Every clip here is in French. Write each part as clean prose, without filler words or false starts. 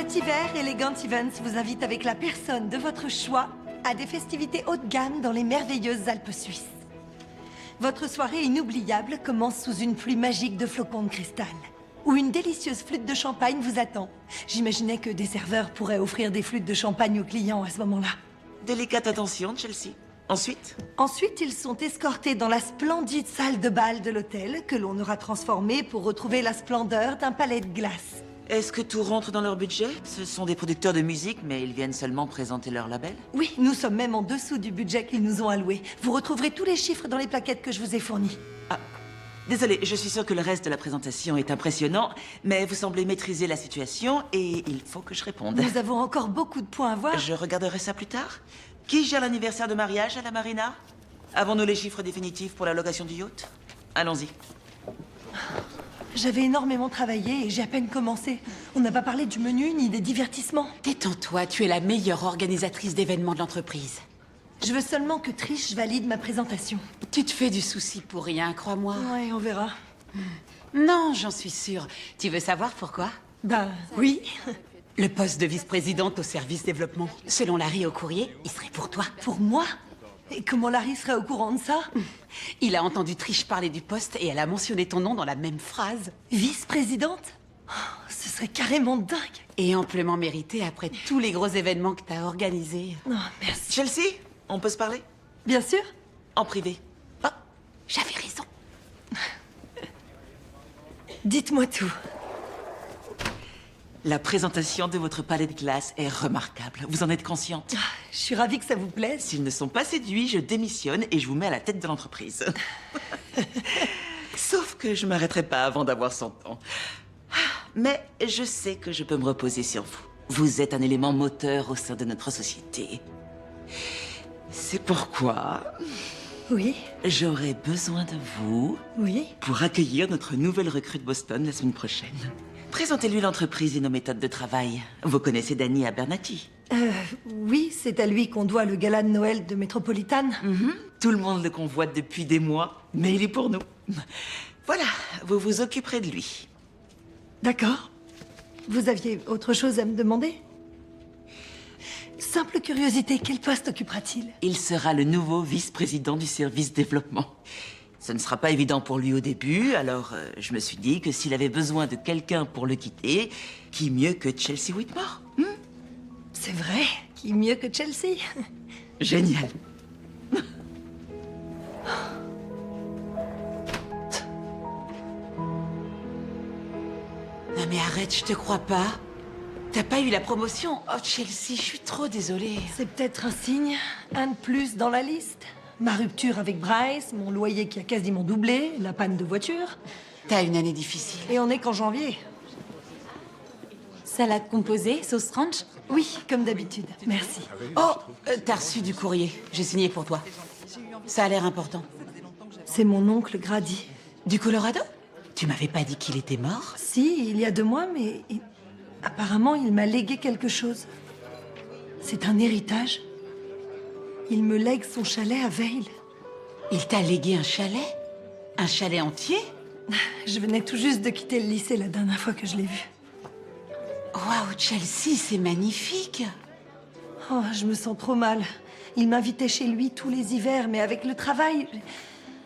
Cet hiver, Elegant Events vous invite avec la personne de votre choix à des festivités haut de gamme dans les merveilleuses Alpes suisses. Votre soirée inoubliable commence sous une pluie magique de flocons de cristal, où une délicieuse flûte de champagne vous attend. J'imaginais que des serveurs pourraient offrir des flûtes de champagne aux clients à ce moment-là. Délicate attention, Chelsea. Ensuite? Ensuite, ils sont escortés dans la splendide salle de bal de l'hôtel, que l'on aura transformée pour retrouver la splendeur d'un palais de glace. Est-ce que tout rentre dans leur budget? Ce sont des producteurs de musique, mais ils viennent seulement présenter leur label? Oui, nous sommes même en dessous du budget qu'ils nous ont alloué. Vous retrouverez tous les chiffres dans les plaquettes que je vous ai fournies. Ah, désolé, je suis sûre que le reste de la présentation est impressionnant, mais vous semblez maîtriser la situation et il faut que je réponde. Nous avons encore beaucoup de points à voir. Je regarderai ça plus tard. Qui gère l'anniversaire de mariage à la marina? Avons-nous les chiffres définitifs pour la location du yacht? Allons-y. J'avais énormément travaillé et j'ai à peine commencé. On n'a pas parlé du menu ni des divertissements. Détends-toi, tu es la meilleure organisatrice d'événements de l'entreprise. Je veux seulement que Trish valide ma présentation. Tu te fais du souci pour rien, crois-moi. Ouais, on verra. Non, j'en suis sûre. Tu veux savoir pourquoi? Bah, oui. Le poste de vice-présidente au service développement. Selon Larry au courrier, il serait pour toi. Pour moi? Et comment Larry serait au courant de ça? Il a entendu Trish parler du poste et elle a mentionné ton nom dans la même phrase. Vice-présidente? Oh, ce serait carrément dingue. Et amplement mérité après tous les gros événements que t'as organisés. Oh, merci. Chelsea, on peut se parler? Bien sûr. En privé. Oh, j'avais raison. Dites-moi tout. La présentation de votre palais de glace est remarquable. Vous en êtes consciente? Je suis ravie que ça vous plaise. S'ils ne sont pas séduits, je démissionne et je vous mets à la tête de l'entreprise. Sauf que je m'arrêterai pas avant d'avoir 100 ans. Mais je sais que je peux me reposer sur vous. Vous êtes un élément moteur au sein de notre société. C'est pourquoi Oui, j'aurai besoin de vous oui. pour accueillir notre nouvelle recrue de Boston la semaine prochaine. Présentez-lui l'entreprise et nos méthodes de travail. Vous connaissez Danny Abernathy? Oui, c'est à lui qu'on doit le gala de Noël de Metropolitan. Tout le monde le convoite depuis des mois, mais il est pour nous. Voilà, vous vous occuperez de lui. D'accord. Vous aviez autre chose à me demander? Simple curiosité, quel poste occupera-t-il? Il sera le nouveau vice-président du service développement. Ce ne sera pas évident pour lui au début, alors je me suis dit que s'il avait besoin de quelqu'un pour le quitter, qui mieux que Chelsea Whitmore? C'est vrai, qui mieux que Chelsea? Génial. Non mais arrête, je te crois pas. T'as pas eu la promotion? Oh Chelsea, je suis trop désolée. C'est peut-être un signe, un de plus dans la liste. Ma rupture avec Bryce, mon loyer qui a quasiment doublé, la panne de voiture. T'as une année difficile. Et on est qu'en janvier. Salade composée, sauce ranch? Oui, comme d'habitude. Merci. Oh, t'as reçu du courrier. J'ai signé pour toi. Ça a l'air important. C'est mon oncle Grady. Du Colorado? Tu m'avais pas dit qu'il était mort? Si, il y a 2 mois, mais apparemment, il m'a légué quelque chose. C'est un héritage. Il me lègue son chalet à Vail. Il t'a légué un chalet? Un chalet entier? Je venais tout juste de quitter le lycée la dernière fois que je l'ai vu. Waouh, Chelsea, c'est magnifique! Oh, je me sens trop mal. Il m'invitait chez lui tous les hivers, mais avec le travail,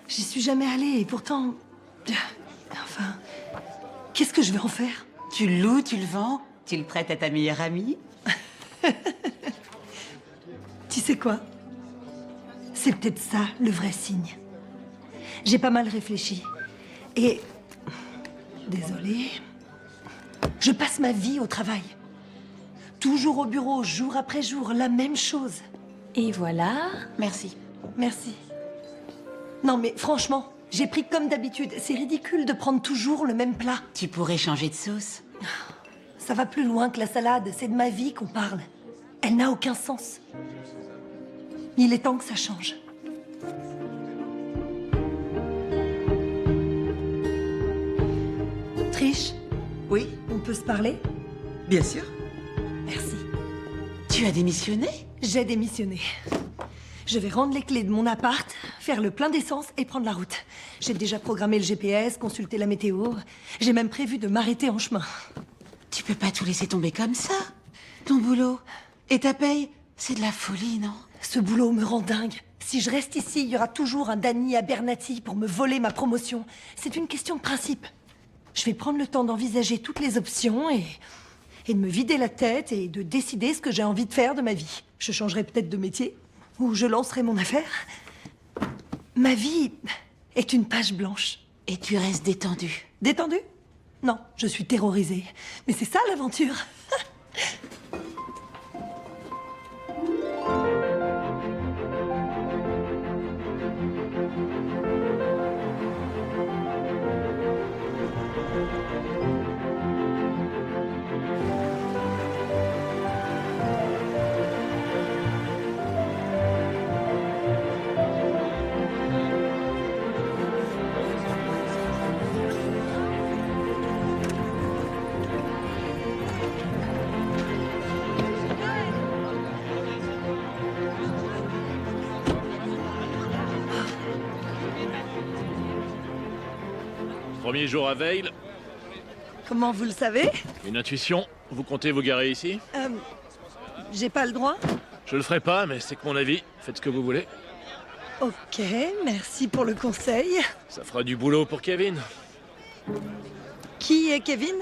j'y suis jamais allée. Et pourtant... Enfin... Qu'est-ce que je vais en faire? Tu le loues, tu le vends, tu le prêtes à ta meilleure amie? Tu sais quoi? C'est peut-être ça, le vrai signe. J'ai pas mal réfléchi. Et... Désolée... Je passe ma vie au travail. Toujours au bureau, jour après jour, la même chose. Et voilà. Merci. Merci. Non mais franchement, j'ai pris comme d'habitude. C'est ridicule de prendre toujours le même plat. Tu pourrais changer de sauce. Ça va plus loin que la salade, c'est de ma vie qu'on parle. Elle n'a aucun sens. Il est temps que ça change. Trish, Oui, on peut se parler? bien sûr. Merci. Tu as démissionné? J'ai démissionné. Je vais rendre les clés de mon appart, faire le plein d'essence et prendre la route. J'ai déjà programmé le GPS, consulté la météo. J'ai même prévu de m'arrêter en chemin. Tu peux pas tout laisser tomber comme ça. Ton boulot et ta paye, c'est de la folie, non? Ce boulot me rend dingue. Si je reste ici, il y aura toujours un Danny Abernathy pour me voler ma promotion. C'est une question de principe. Je vais prendre le temps d'envisager toutes les options et de me vider la tête et de décider ce que j'ai envie de faire de ma vie. Je changerai peut-être de métier, ou je lancerai mon affaire. Ma vie est une page blanche. Et tu restes détendu. Détendue? Non, je suis terrorisée. Mais c'est ça l'aventure. Premier jour à Vale, Comment vous le savez? une intuition. Vous comptez vous garer ici? J'ai pas le droit? Je le ferai pas, mais c'est que mon avis. Faites ce que vous voulez. Ok, merci pour le conseil. Ça fera du boulot pour Kevin. Qui est Kevin?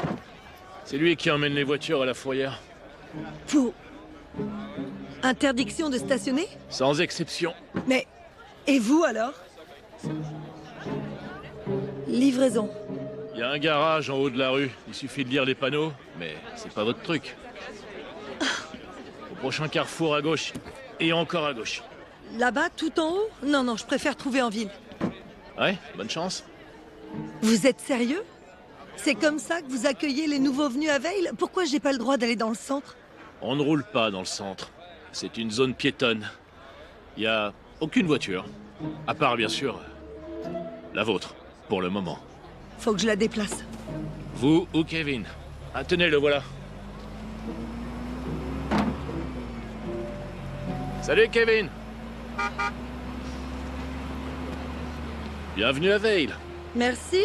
C'est lui qui emmène les voitures à la fourrière. Pour... interdiction de stationner? Sans exception. Mais... et vous alors? Livraison. Il y a un garage en haut de la rue. Il suffit de lire les panneaux, mais c'est pas votre truc. Au prochain carrefour à gauche. Et encore à gauche. Là-bas, tout en haut? Non, non, je préfère trouver en ville. Ouais, bonne chance. Vous êtes sérieux? C'est comme ça que vous accueillez les nouveaux venus à Vale? Pourquoi j'ai pas le droit d'aller dans le centre? On ne roule pas dans le centre. C'est une zone piétonne. Il y a aucune voiture. À part, bien sûr, la vôtre, pour le moment. Faut que je la déplace. Vous ou Kevin? Ah, tenez, le voilà. Salut, Kevin. Bienvenue à Vale. Merci.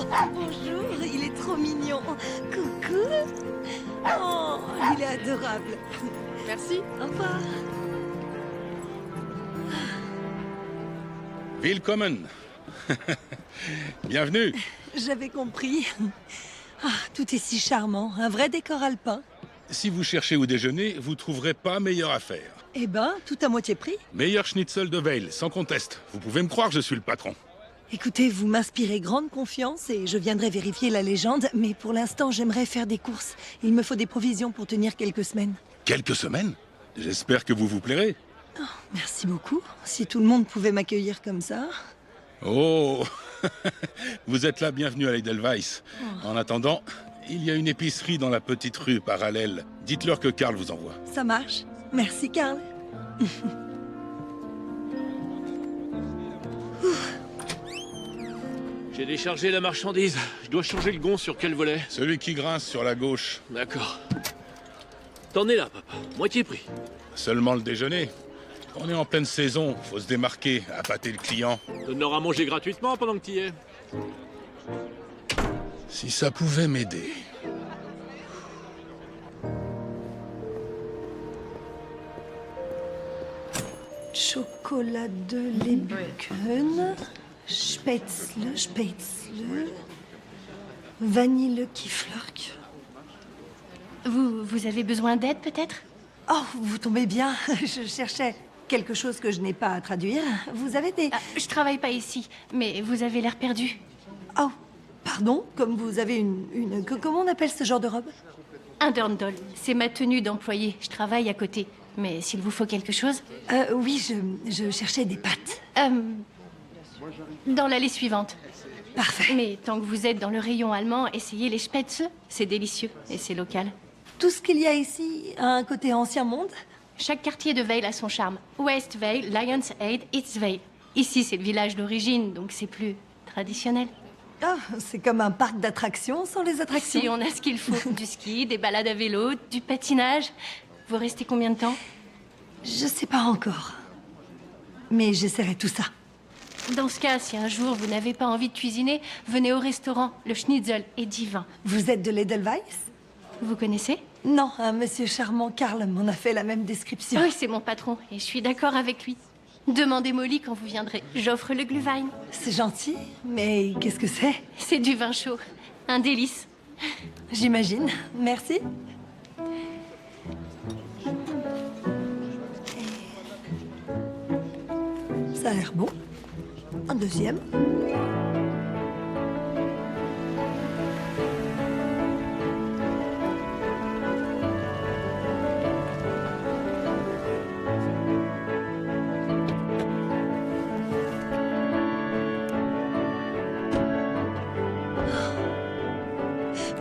Oh, bonjour, il est trop mignon. Coucou. Oh, il est adorable. Merci. Au revoir. Willkommen. Bienvenue. J'avais compris. Ah, tout est si charmant, un vrai décor alpin. Si vous cherchez où déjeuner, vous trouverez pas meilleure affaire. Eh ben, tout à moitié prix. Meilleur schnitzel de Vale, sans conteste. Vous pouvez me croire, je suis le patron. Écoutez, vous m'inspirez grande confiance et je viendrai vérifier la légende, mais pour l'instant, j'aimerais faire des courses. Il me faut des provisions pour tenir quelques semaines. Quelques semaines? J'espère que vous vous plairez. Merci beaucoup. Si tout le monde pouvait m'accueillir comme ça. Oh. Vous êtes la bienvenue à l'Edelweiss. En attendant, il y a une épicerie dans la petite rue parallèle. Dites-leur que Karl vous envoie. Ça marche. Merci, Karl. J'ai déchargé la marchandise. Je dois changer le gond sur quel volet? Celui qui grince sur la gauche. D'accord. T'en es là, papa. Moitié prix. Seulement le déjeuner. On est en pleine saison, faut se démarquer, appâter le client. Donne-leur à manger gratuitement pendant que t'y es. Si ça pouvait m'aider. Chocolat de Lebkuchen. Spätzle. Vanille Kiflurk. Vous avez besoin d'aide, peut-être? Oh, vous tombez bien. Je cherchais quelque chose que je n'ai pas à traduire. Vous avez des... Ah, je travaille pas ici, mais vous avez l'air perdu. Oh, pardon? Comme vous avez comment on appelle ce genre de robe? Un dirndl, c'est ma tenue d'employé. Je travaille à côté. Mais s'il vous faut quelque chose... Oui, je cherchais des pâtes. Dans l'allée suivante. Parfait. Mais tant que vous êtes dans le rayon allemand, essayez les Spätzle. C'est délicieux et c'est local. Tout ce qu'il y a ici a un côté ancien monde? Chaque quartier de Vale a son charme. West Vale, Lions Head, East Vale. Ici, c'est le village d'origine, donc c'est plus traditionnel. Ah, c'est comme un parc d'attractions sans les attractions. Si on a ce qu'il faut. Du ski, des balades à vélo, du patinage. Vous restez combien de temps? Je sais pas encore. Mais j'essaierai tout ça. Dans ce cas, si un jour vous n'avez pas envie de cuisiner, venez au restaurant. Le schnitzel est divin. Vous êtes de l'Edelweiss? Vous connaissez? Non, un monsieur charmant Karl m'en a fait la même description. Oui, c'est mon patron et je suis d'accord avec lui. Demandez Molly quand vous viendrez. J'offre le Glühwein. C'est gentil, mais qu'est-ce que c'est? C'est du vin chaud. Un délice. J'imagine. Merci. Ça a l'air bon. Un deuxième.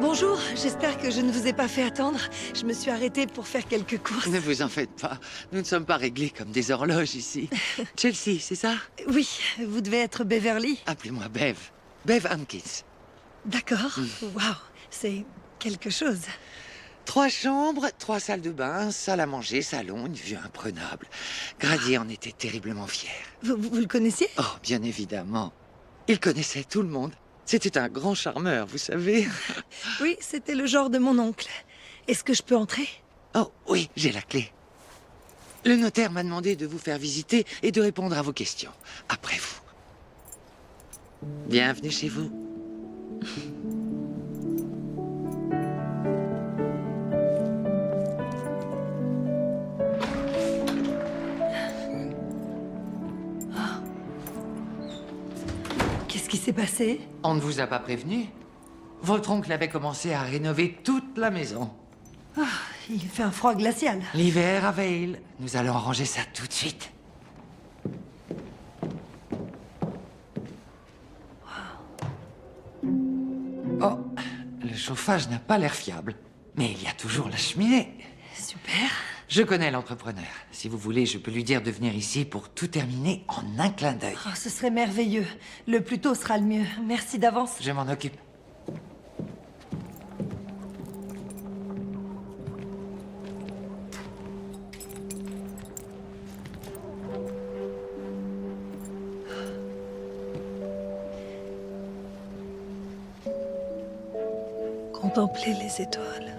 Bonjour, j'espère que je ne vous ai pas fait attendre. Je me suis arrêtée pour faire quelques courses. Ne vous en faites pas. Nous ne sommes pas réglés comme des horloges ici. Chelsea, c'est ça? Oui, vous devez être Beverly. Appelez-moi Bev. Bev Hankins. D'accord. Waouh, c'est quelque chose. 3 chambres, 3 salles de bain, salle à manger, salon, une vue imprenable. Grady en était terriblement fier. Vous le connaissiez? Oh, bien évidemment. Il connaissait tout le monde. C'était un grand charmeur, vous savez. Oui, c'était le genre de mon oncle. Est-ce que je peux entrer? Oh, oui, j'ai la clé. Le notaire m'a demandé de vous faire visiter et de répondre à vos questions. Après vous. Bienvenue chez vous. Qu'est-ce qui s'est passé? On ne vous a pas prévenu? Votre oncle avait commencé à rénover toute la maison. Il fait un froid glacial. L'hiver à Vale. Nous allons ranger ça tout de suite. Oh, le chauffage n'a pas l'air fiable. Mais il y a toujours la cheminée. Super. Je connais l'entrepreneur. Si vous voulez, je peux lui dire de venir ici pour tout terminer en un clin d'œil. Oh, ce serait merveilleux. Le plus tôt sera le mieux. Merci d'avance. Je m'en occupe. Contempler les étoiles.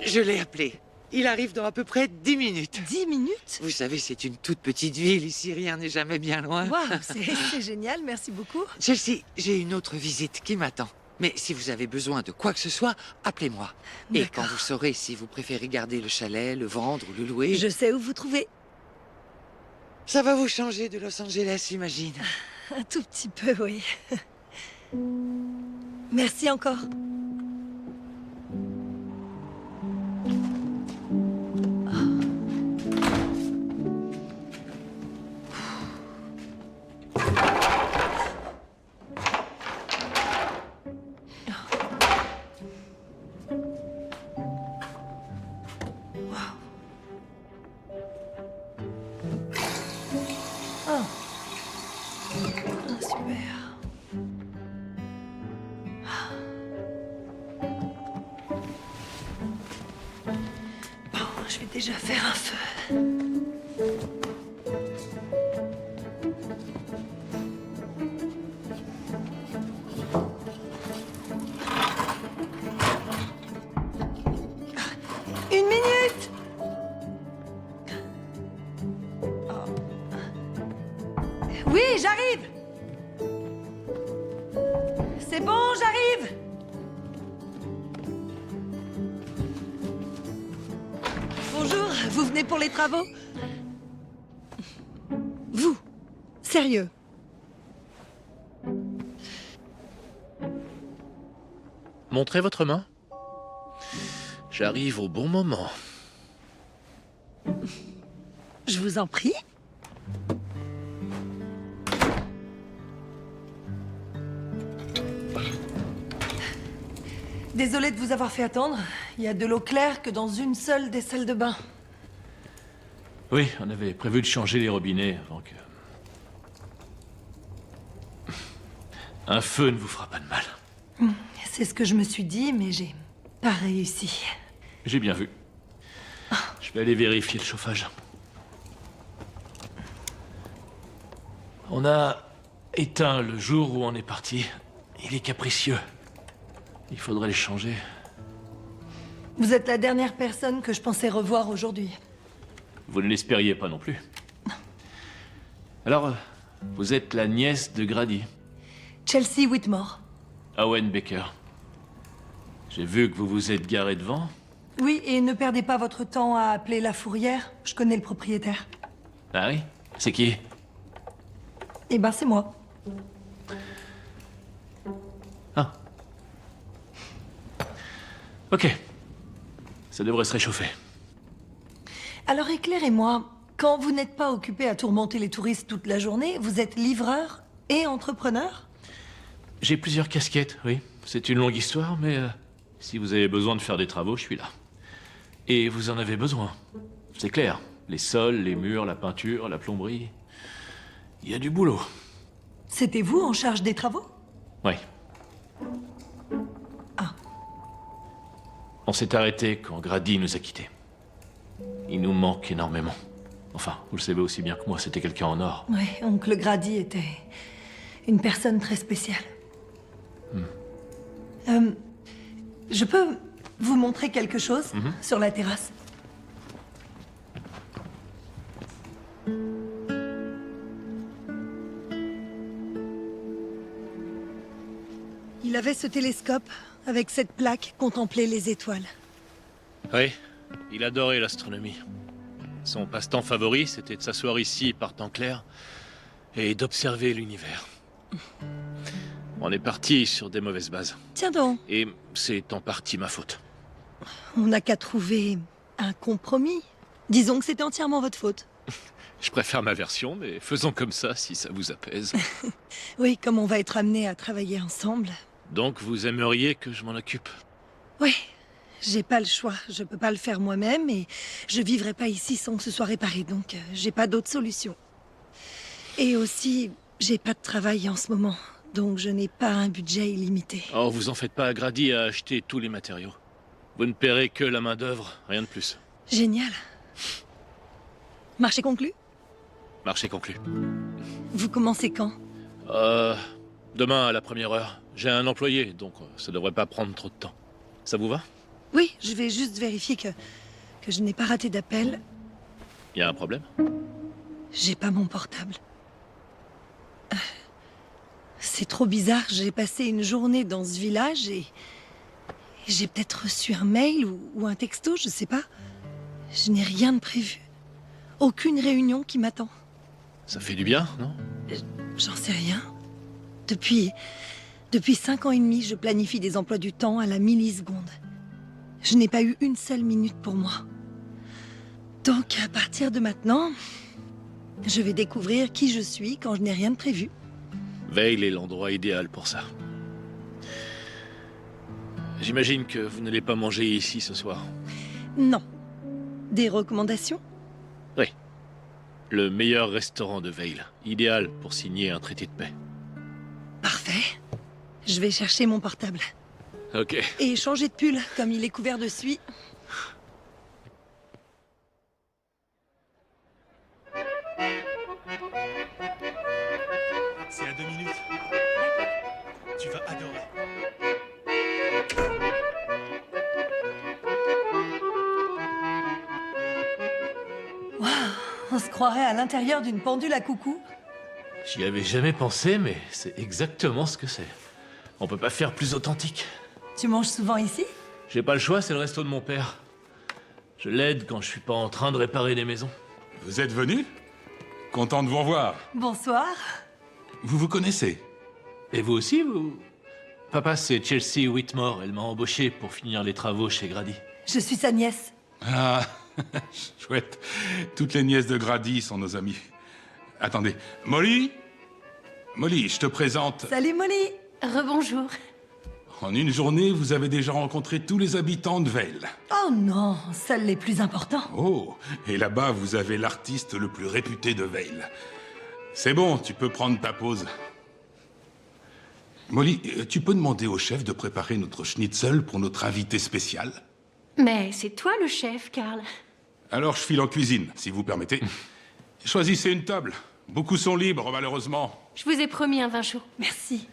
Je l'ai appelé. Il arrive dans à peu près 10 minutes. 10 minutes? Vous savez, c'est une toute petite ville. Ici, rien n'est jamais bien loin. Waouh, c'est génial, merci beaucoup. Chelsea, j'ai une autre visite qui m'attend. Mais si vous avez besoin de quoi que ce soit, appelez-moi. Et D'accord. quand vous saurez si vous préférez garder le chalet, le vendre ou le louer, Je sais où vous trouvez. ça va vous changer de Los Angeles, j'imagine. Un tout petit peu, oui. Merci encore. Super. Bon, je vais déjà faire un feu. Une minute! Oui, j'arrive! C'est bon, j'arrive! Bonjour, vous venez pour les travaux? Vous? Sérieux? Montrez votre main. J'arrive au bon moment. Je vous en prie. Désolée de vous avoir fait attendre. Il y a de l'eau claire que dans une seule des salles de bain. Oui, on avait prévu de changer les robinets avant que... Un feu ne vous fera pas de mal. C'est ce que je me suis dit, mais j'ai pas réussi. J'ai bien vu. Je vais aller vérifier le chauffage. On a éteint le jour où on est parti. Il est capricieux. Il faudrait le changer. Vous êtes la dernière personne que je pensais revoir aujourd'hui. Vous ne l'espériez pas non plus. Alors, vous êtes la nièce de Grady, Chelsea Whitmore. Owen Baker. J'ai vu que vous vous êtes garé devant. Oui, et ne perdez pas votre temps à appeler la fourrière. Je connais le propriétaire. Ah oui? C'est qui? Eh ben, c'est moi. Ah. Ok. Ça devrait se réchauffer. Alors éclairez-moi, quand vous n'êtes pas occupé à tourmenter les touristes toute la journée, vous êtes livreur et entrepreneur? J'ai plusieurs casquettes, oui. C'est une longue histoire, mais si vous avez besoin de faire des travaux, je suis là. Et vous en avez besoin. C'est clair. Les sols, les murs, la peinture, la plomberie. Il y a du boulot. C'était vous en charge des travaux? Oui. Ah. On s'est arrêté quand Grady nous a quittés. Il nous manque énormément. Enfin, vous le savez aussi bien que moi, c'était quelqu'un en or. Oui, oncle Grady était une personne très spéciale. Je peux vous montrer quelque chose sur la terrasse? Il avait ce télescope avec cette plaque contempler les étoiles. Oui, il adorait l'astronomie. Son passe-temps favori, c'était de s'asseoir ici par temps clair et d'observer l'univers. On est parti sur des mauvaises bases. Tiens donc, Et c'est en partie ma faute. on n'a qu'à trouver un compromis. Disons que c'était entièrement votre faute. Je préfère ma version, mais faisons comme ça si ça vous apaise. Oui, comme on va être amenés à travailler ensemble. Donc vous aimeriez que je m'en occupe? Oui, j'ai pas le choix. Je peux pas le faire moi-même et je vivrai pas ici sans que ce soit réparé, donc j'ai pas d'autre solution. Et aussi, j'ai pas de travail en ce moment, donc je n'ai pas un budget illimité. Oh, vous en faites pas, Grady a acheté tous les matériaux. Vous ne paierez que la main-d'œuvre, rien de plus. Génial. Marché conclu? Marché conclu. Vous commencez quand? Demain à la première heure. J'ai un employé, donc ça devrait pas prendre trop de temps. Ça vous va? Oui, je vais juste vérifier que je n'ai pas raté d'appel. Y a un problème? J'ai pas mon portable. C'est trop bizarre, j'ai passé une journée dans ce village et j'ai peut-être reçu un mail ou un texto, je sais pas. Je n'ai rien de prévu. Aucune réunion qui m'attend. Ça fait du bien, non? J'en sais rien. Depuis 5 ans et demi, je planifie des emplois du temps à la milliseconde. Je n'ai pas eu une seule minute pour moi. Donc, à partir de maintenant, je vais découvrir qui je suis quand je n'ai rien de prévu. Vale est l'endroit idéal pour ça. J'imagine que vous n'allez pas manger ici ce soir. Non. Des recommandations? Oui. Le meilleur restaurant de Vale. Idéal pour signer un traité de paix. Parfait. Je vais chercher mon portable. Ok. Et changer de pull, comme il est couvert de suie. C'est à 2 minutes. Tu vas adorer. Waouh, on se croirait à l'intérieur d'une pendule à coucou. J'y avais jamais pensé, mais c'est exactement ce que c'est. On peut pas faire plus authentique. Tu manges souvent ici? J'ai pas le choix, c'est le resto de mon père. Je l'aide quand je suis pas en train de réparer des maisons. Vous êtes venu? Content de vous revoir. Bonsoir. Vous vous connaissez? Et vous aussi, vous? Papa, c'est Chelsea Whitmore. Elle m'a embauché pour finir les travaux chez Grady. Je suis sa nièce. Ah, chouette. Toutes les nièces de Grady sont nos amies. Attendez, Molly? Molly, je te présente... Salut Molly. Rebonjour. En une journée, vous avez déjà rencontré tous les habitants de Vale. Oh non, seuls les plus importants. Oh, et là-bas, vous avez l'artiste le plus réputé de Vale. C'est bon, tu peux prendre ta pause. Molly, tu peux demander au chef de préparer notre schnitzel pour notre invité spécial? Mais c'est toi le chef, Karl. Alors je file en cuisine, si vous permettez. Choisissez une table. Beaucoup sont libres, malheureusement. Je vous ai promis un vin chaud. Merci.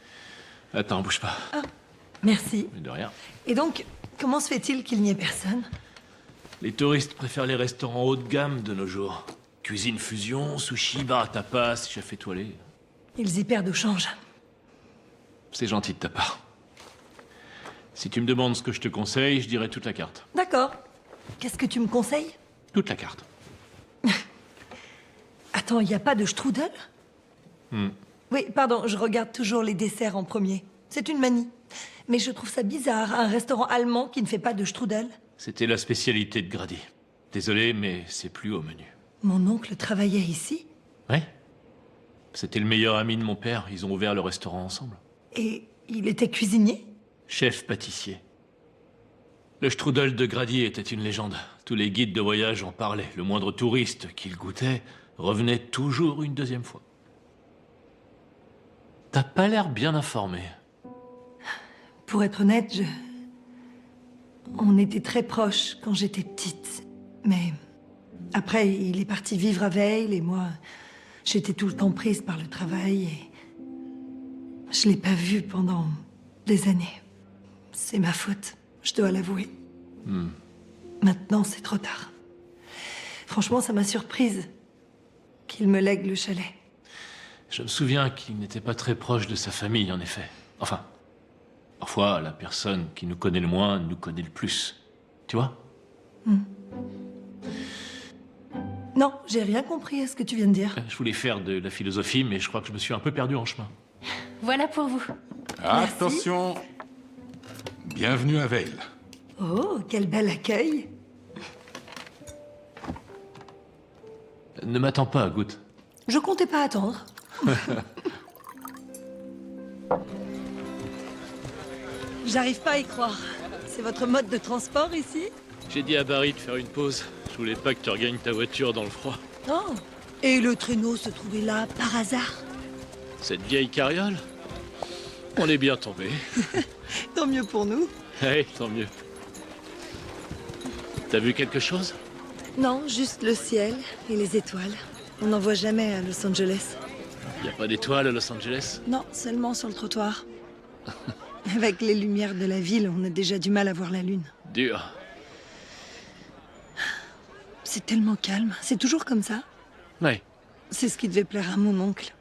Attends, bouge pas. Merci. Mais de rien. Et donc, comment se fait-il qu'il n'y ait personne? Les touristes préfèrent les restaurants haut de gamme de nos jours. Cuisine fusion, sushi, bar à tapas, chef étoilé. Ils y perdent au change. C'est gentil de ta part. Si tu me demandes ce que je te conseille, je dirais toute la carte. D'accord. Qu'est-ce que tu me conseilles? Toute la carte. Attends, il n'y a pas de strudel? Oui, pardon, je regarde toujours les desserts en premier. C'est une manie. Mais je trouve ça bizarre, un restaurant allemand qui ne fait pas de strudel. C'était la spécialité de Grady. Désolé, mais c'est plus au menu. Mon oncle travaillait ici, Ouais. C'était le meilleur ami de mon père. Ils ont ouvert le restaurant ensemble. et il était cuisinier? Chef pâtissier. Le strudel de Grady était une légende. Tous les guides de voyage en parlaient. Le moindre touriste qui le goûtait revenait toujours une deuxième fois. T'as pas l'air bien informé. Pour être honnête, on était très proches quand j'étais petite. Mais après, il est parti vivre à Vale et moi, j'étais tout le temps prise par le travail et je l'ai pas vu pendant des années. C'est ma faute, je dois l'avouer. Maintenant, c'est trop tard. Franchement, ça m'a surprise qu'il me lègue le chalet. Je me souviens qu'il n'était pas très proche de sa famille, en effet. Enfin, parfois, la personne qui nous connaît le moins nous connaît le plus. Tu vois? Non, j'ai rien compris à ce que tu viens de dire. Je voulais faire de la philosophie, mais je crois que je me suis un peu perdu en chemin. Voilà pour vous. Attention. Bienvenue à Vale. Oh, quel bel accueil. Ne m'attends pas, Goûte. Je comptais pas attendre. J'arrive pas à y croire. C'est votre mode de transport ici? J'ai dit à Barry de faire une pause. Je voulais pas que tu regagnes ta voiture dans le froid. Oh. Et le traîneau se trouvait là par hasard? Cette vieille carriole? On est bien tombé. Tant mieux pour nous. Hey, tant mieux. T'as vu quelque chose? Non, juste le ciel et les étoiles. On n'en voit jamais à Los Angeles. Y a pas d'étoiles à Los Angeles? Non, seulement sur le trottoir. Avec les lumières de la ville, on a déjà du mal à voir la lune. Dur. C'est tellement calme. C'est toujours comme ça. Ouais. C'est ce qui devait plaire à mon oncle.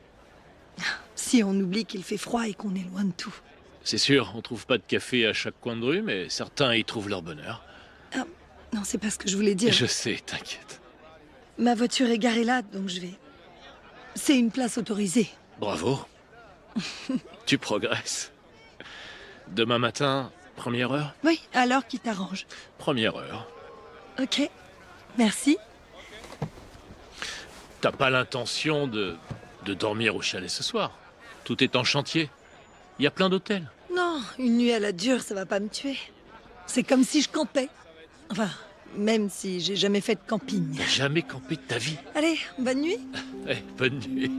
Si on oublie qu'il fait froid et qu'on est loin de tout. C'est sûr, on trouve pas de café à chaque coin de rue, mais certains y trouvent leur bonheur. Ah, non, c'est pas ce que je voulais dire. Je sais, t'inquiète. Ma voiture est garée là, donc je vais... C'est une place autorisée. Bravo. Tu progresses. Demain matin, première heure? Oui, à l'heure qui t'arrange. Première heure. Ok. Merci. T'as pas l'intention de dormir au chalet ce soir? Tout est en chantier. Il y a plein d'hôtels. Non, une nuit à la dure, ça va pas me tuer. C'est comme si je campais. Enfin, même si j'ai jamais fait de camping. T'as jamais campé de ta vie. Allez, bonne nuit. Eh, bonne nuit.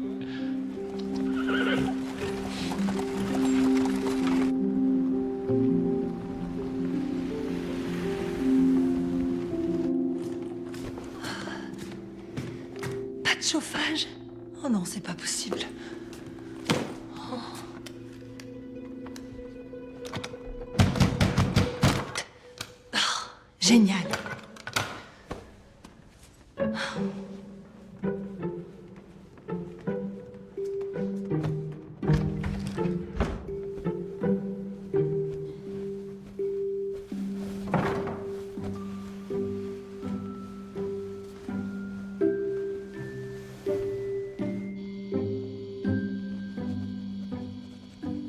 Pas de chauffage? Oh non, c'est pas possible. Oh, génial.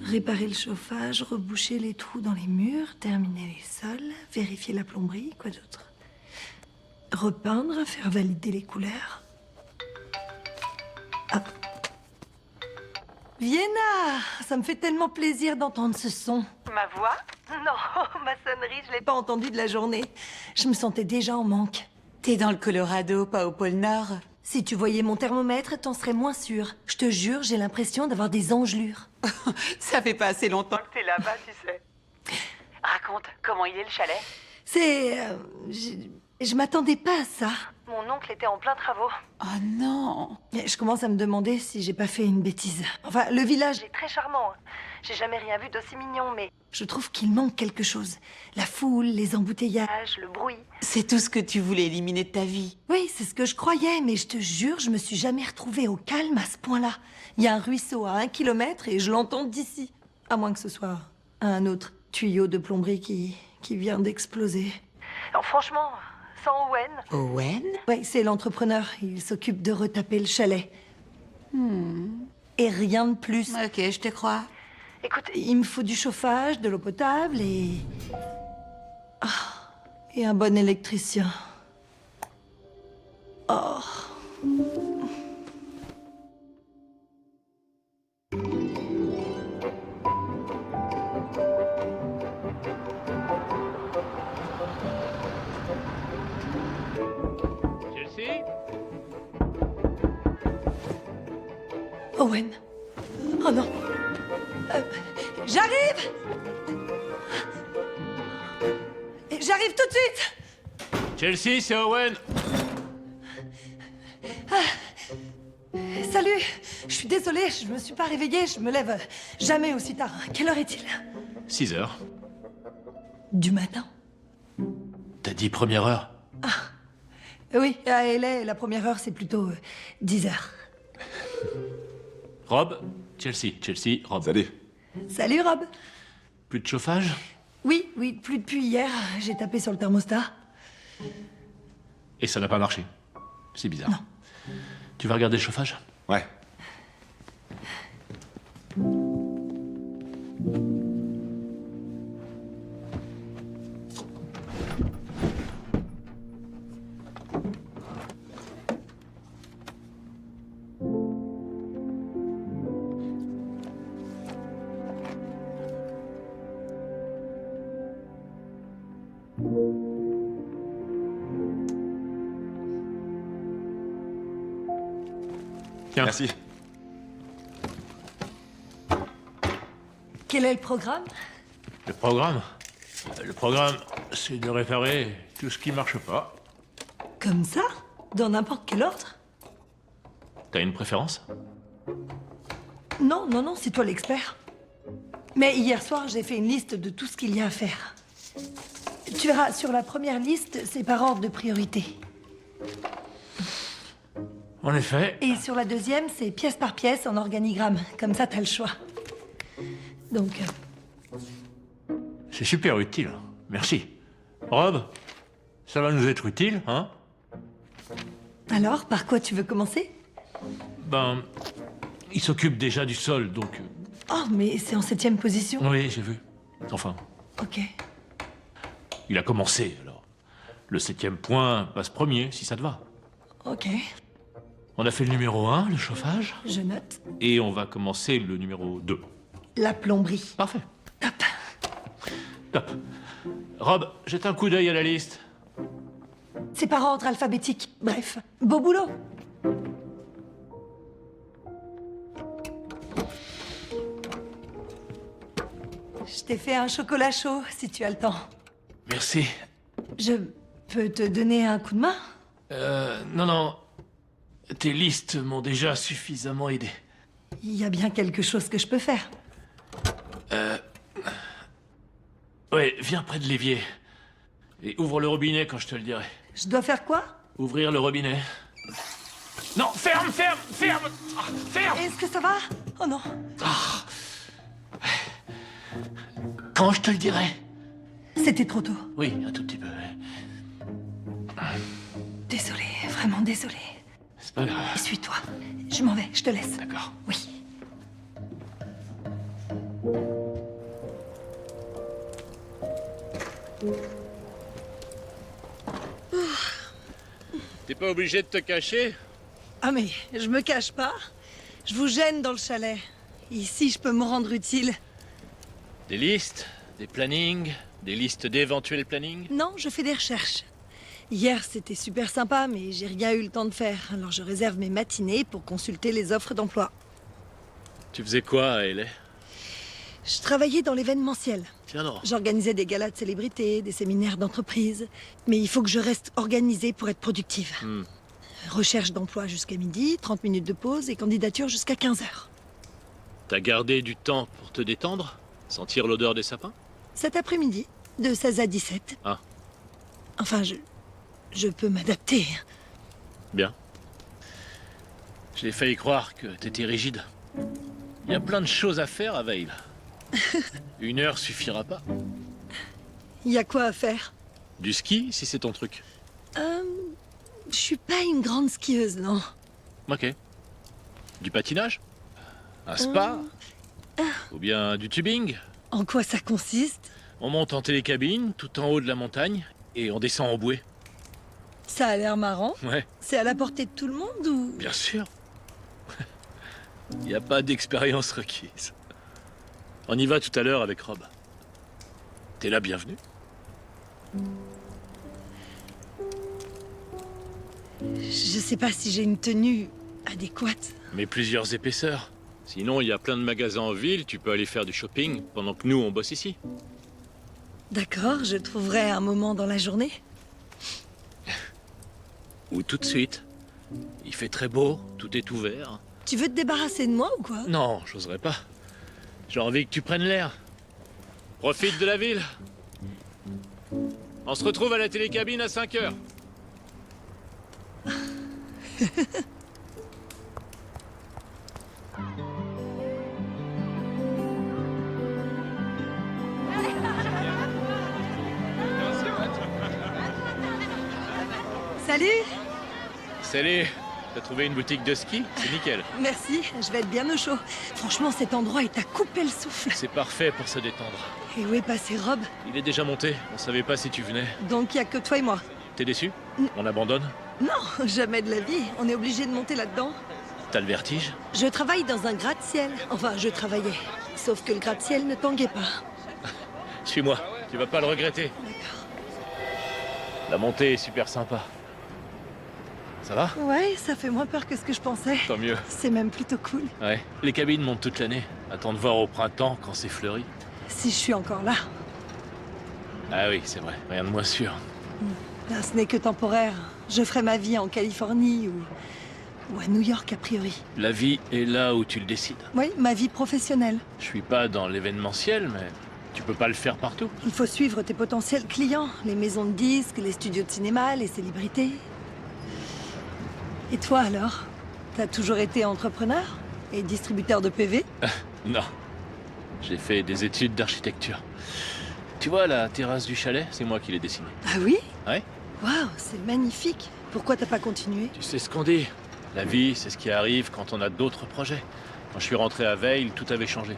Réparer le chauffage, reboucher les trous dans les murs, terminer les sols, vérifier la plomberie, quoi d'autre? Repeindre, faire valider les couleurs. Ah. Vienna! Ça me fait tellement plaisir d'entendre ce son. Ma voix? Non, ma sonnerie, je l'ai pas entendue de la journée. Je me sentais déjà en manque. T'es dans le Colorado, pas au pôle Nord. Si tu voyais mon thermomètre, t'en serais moins sûr. Je te jure, j'ai l'impression d'avoir des engelures. Ça fait pas assez longtemps que t'es là-bas, tu sais. Raconte, comment il est le chalet? C'est... je m'attendais pas à ça. Mon oncle était en plein travaux. Oh non. Je commence à me demander si j'ai pas fait une bêtise. Enfin, le village est très charmant. J'ai jamais rien vu d'aussi mignon, mais je trouve qu'il manque quelque chose. La foule, les embouteillages, le bruit. C'est tout ce que tu voulais éliminer de ta vie. Oui, c'est ce que je croyais, mais je te jure, je me suis jamais retrouvée au calme à ce point-là. Il y a un ruisseau à 1 kilomètre et je l'entends d'ici. À moins que ce soit un autre tuyau de plomberie qui vient d'exploser. Alors franchement, sans Owen... Owen? Oui, c'est l'entrepreneur. Il s'occupe de retaper le chalet. Et rien de plus. Ok, je te crois. Écoute, il me faut du chauffage, de l'eau potable et... et un bon électricien. Oh... Chelsea? Owen. Oh non. J'arrive! J'arrive tout de suite! Chelsea, c'est Owen. Salut! Je suis désolée, je me suis pas réveillée, je me lève jamais aussi tard. Quelle heure est-il? 6 heures. Du matin? T'as dit première heure? Oui, à LA, la première heure, c'est plutôt 10 heures. Rob? Chelsea, Rob. Salut. Salut, Rob. Plus de chauffage? Oui, plus depuis hier. J'ai tapé sur le thermostat. Et ça n'a pas marché. C'est bizarre. Non. Tu vas regarder le chauffage? Ouais. Tiens. Merci. Quel est le programme? Le programme? Le programme, c'est de réparer tout ce qui marche pas. Comme ça? Dans n'importe quel ordre? T'as une préférence? Non, c'est toi l'expert. Mais hier soir, j'ai fait une liste de tout ce qu'il y a à faire. Tu verras, sur la première liste, c'est par ordre de priorité. En effet. Et sur la deuxième, c'est pièce par pièce en organigramme. Comme ça, t'as le choix. Donc, C'est super utile. Merci. Rob, ça va nous être utile, hein? alors, par quoi tu veux commencer? Ben, il s'occupe déjà du sol, donc... Oh, mais c'est en 7e position. Oui, j'ai vu. Enfin, Ok. il a commencé, alors. Le 7e point passe premier, si ça te va. Ok. On a fait le numéro 1, le chauffage, Je note. et on va commencer le numéro 2. La plomberie. Parfait. Top. Top. Rob, jette un coup d'œil à la liste. C'est par ordre alphabétique. Bref, beau boulot. Je t'ai fait un chocolat chaud, si tu as le temps. Merci. Je peux te donner un coup de main? Non. Tes listes m'ont déjà suffisamment aidé. Il y a bien quelque chose que je peux faire. Ouais, viens près de l'évier. Et ouvre le robinet quand je te le dirai. Je dois faire quoi? Ouvrir le robinet. Non, ferme! Ah, ferme! Est-ce que ça va? Oh non. Quand je te le dirai. C'était trop tôt. Oui, un tout petit peu. Ouais. Désolée, vraiment désolée. C'est pas grave. Suis-toi. Je m'en vais, je te laisse. D'accord. Oui. T'es pas obligé de te cacher? Ah mais je me cache pas. Je vous gêne dans le chalet. Ici, je peux me rendre utile. Des listes? Des plannings? Des listes d'éventuels plannings? Non, je fais des recherches. Hier, c'était super sympa, mais j'ai rien eu le temps de faire. Alors je réserve mes matinées pour consulter les offres d'emploi. Tu faisais quoi à LA? Je travaillais dans l'événementiel. Tiens non. J'organisais des galas de célébrités, des séminaires d'entreprise. Mais il faut que je reste organisée pour être productive. Recherche d'emploi jusqu'à midi, 30 minutes de pause et candidature jusqu'à 15h. T'as gardé du temps pour te détendre? Sentir l'odeur des sapins? Cet après-midi, de 16 à 17. Ah. Enfin, je peux m'adapter. Bien. J'ai failli croire que t'étais rigide. Il y a plein de choses à faire à Vail. 1 heure suffira pas. Il y a quoi à faire? Du ski, si c'est ton truc. Je suis pas une grande skieuse, non. Ok. Du patinage? Un spa? Ou bien du tubing? En quoi ça consiste? On monte en télécabine, tout en haut de la montagne, et on descend en bouée. Ça a l'air marrant. Ouais, C'est à la portée de tout le monde ou... bien sûr. Il n'y a pas d'expérience requise. On y va tout à l'heure avec Rob. T'es la bienvenue. Je sais pas si j'ai une tenue adéquate. Mais plusieurs épaisseurs. Sinon, il y a plein de magasins en ville, tu peux aller faire du shopping pendant que nous, on bosse ici. D'accord, je trouverai un moment dans la journée. Ou tout de suite. Il fait très beau, tout est ouvert. Tu veux te débarrasser de moi ou quoi? Non, j'oserais pas. J'ai envie que tu prennes l'air. Profite de la ville. On se retrouve à la télécabine à 5 heures. Salut! Salut. T'as trouvé une boutique de ski? C'est nickel. Merci, je vais être bien au chaud. Franchement, cet endroit est à couper le souffle. C'est parfait pour se détendre. Et où est passé Rob? Il est déjà monté. On savait pas si tu venais. Donc il y a que toi et moi. T'es déçu? On abandonne? Non, jamais de la vie. On est obligé de monter là-dedans. T'as le vertige? Je travaille dans un gratte-ciel. Enfin, je travaillais. Sauf que le gratte-ciel ne tanguait pas. Suis-moi. Tu vas pas le regretter. D'accord. La montée est super sympa. Ça va? Ouais, ça fait moins peur que ce que je pensais. Tant mieux. C'est même plutôt cool. Ouais. Les cabines montent toute l'année. Attends de voir au printemps quand c'est fleuri. Si je suis encore là. Ah oui, c'est vrai. Rien de moins sûr. Là, ce n'est que temporaire. Je ferai ma vie en Californie ou à New York, a priori. La vie est là où tu le décides. Oui, ma vie professionnelle. Je suis pas dans l'événementiel, mais tu peux pas le faire partout. Il faut suivre tes potentiels clients. Les maisons de disques, les studios de cinéma, les célébrités. Et toi alors? T'as toujours été entrepreneur? Et distributeur de PV? Non. J'ai fait des études d'architecture. Tu vois la terrasse du chalet, c'est moi qui l'ai dessinée. Ah oui? Ouais. Waouh, c'est magnifique. Pourquoi t'as pas continué? Tu sais ce qu'on dit. La vie, c'est ce qui arrive quand on a d'autres projets. Quand je suis rentré à Vail, tout avait changé.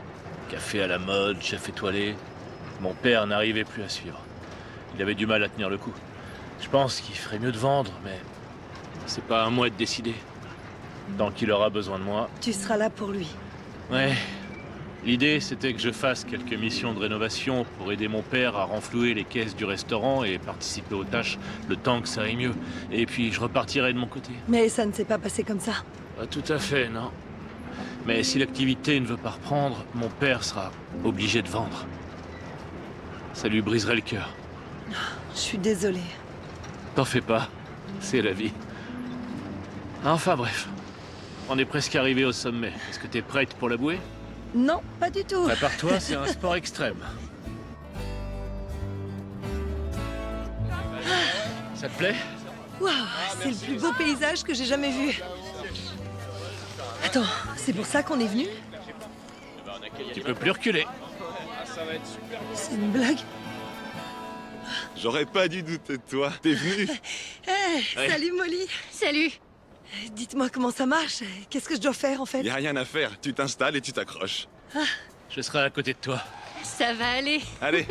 Café à la mode, chef étoilé. Mon père n'arrivait plus à suivre. Il avait du mal à tenir le coup. Je pense qu'il ferait mieux de vendre, mais c'est pas à moi de décider. Tant qu'il aura besoin de moi. Tu seras là pour lui. Ouais. L'idée, c'était que je fasse quelques missions de rénovation pour aider mon père à renflouer les caisses du restaurant et participer aux tâches le temps que ça aille mieux. Et puis, je repartirai de mon côté. Mais ça ne s'est pas passé comme ça. Pas tout à fait, non. Mais si l'activité ne veut pas reprendre, mon père sera obligé de vendre. Ça lui briserait le cœur. Je suis désolée. T'en fais pas, c'est la vie. Enfin bref, on est presque arrivé au sommet. Est-ce que t'es prête pour la bouée? Non, pas du tout. Prépare-toi, c'est un sport extrême. Ça te plaît? Waouh, c'est le plus beau paysage que j'ai jamais vu. Attends, c'est pour ça qu'on est venu? Tu peux plus reculer. C'est une blague? J'aurais pas dû douter de toi. T'es venu? Ouais. Salut Molly. Salut. Dites-moi comment ça marche. Qu'est-ce que je dois faire en fait? Y a rien à faire. Tu t'installes et tu t'accroches. Je serai à côté de toi. Ça va aller. Allez,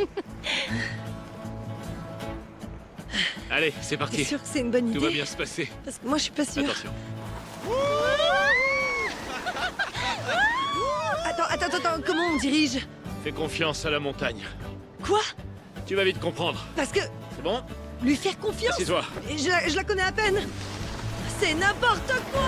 Allez, c'est T'es parti. sûr que c'est une bonne idée? Tout va bien se passer. Parce que moi je suis pas sûre. Attention. Attends, comment on dirige? Fais confiance à la montagne. Quoi? Tu vas vite comprendre. Parce que C'est bon? lui faire confiance, Assieds-toi. et je la connais à peine. C'est n'importe quoi.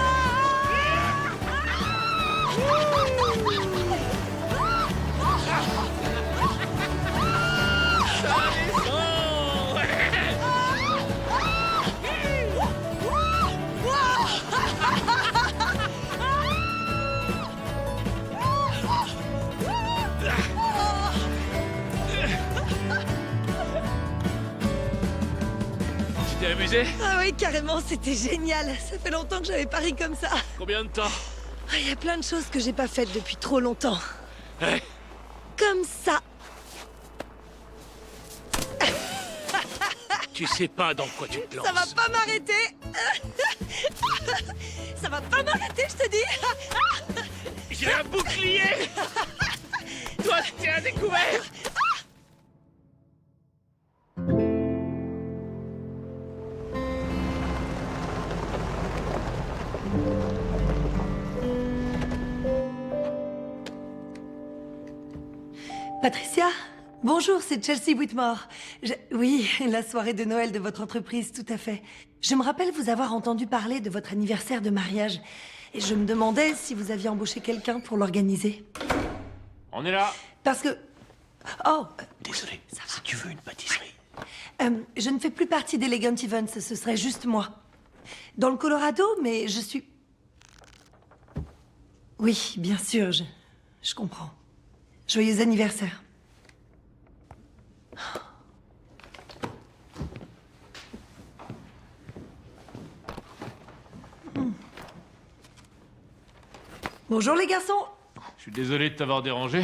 Tu t'es amusé? Ah oui, carrément, c'était génial. Ça fait longtemps que j'avais pas ri comme ça. Combien de temps? Ah, il y a plein de choses que j'ai pas faites depuis trop longtemps. Ouais. Comme ça. Tu sais pas dans quoi tu te lances. Ça va pas m'arrêter. Ça va pas m'arrêter, je te dis. J'ai un bouclier. Toi, t'es à découvert. Patricia? Bonjour, c'est Chelsea Whitmore. Oui, la soirée de Noël de votre entreprise, tout à fait. Je me rappelle vous avoir entendu parler de votre anniversaire de mariage. Et je me demandais si vous aviez embauché quelqu'un pour l'organiser. On est là. Parce que... Oh, Désolé, si tu veux une pâtisserie. je ne fais plus partie d'Elegant Events, ce serait juste moi. Dans le Colorado, mais je suis... Oui, bien sûr, je comprends. Joyeux anniversaire. Bonjour les garçons. Je suis désolé de t'avoir dérangé.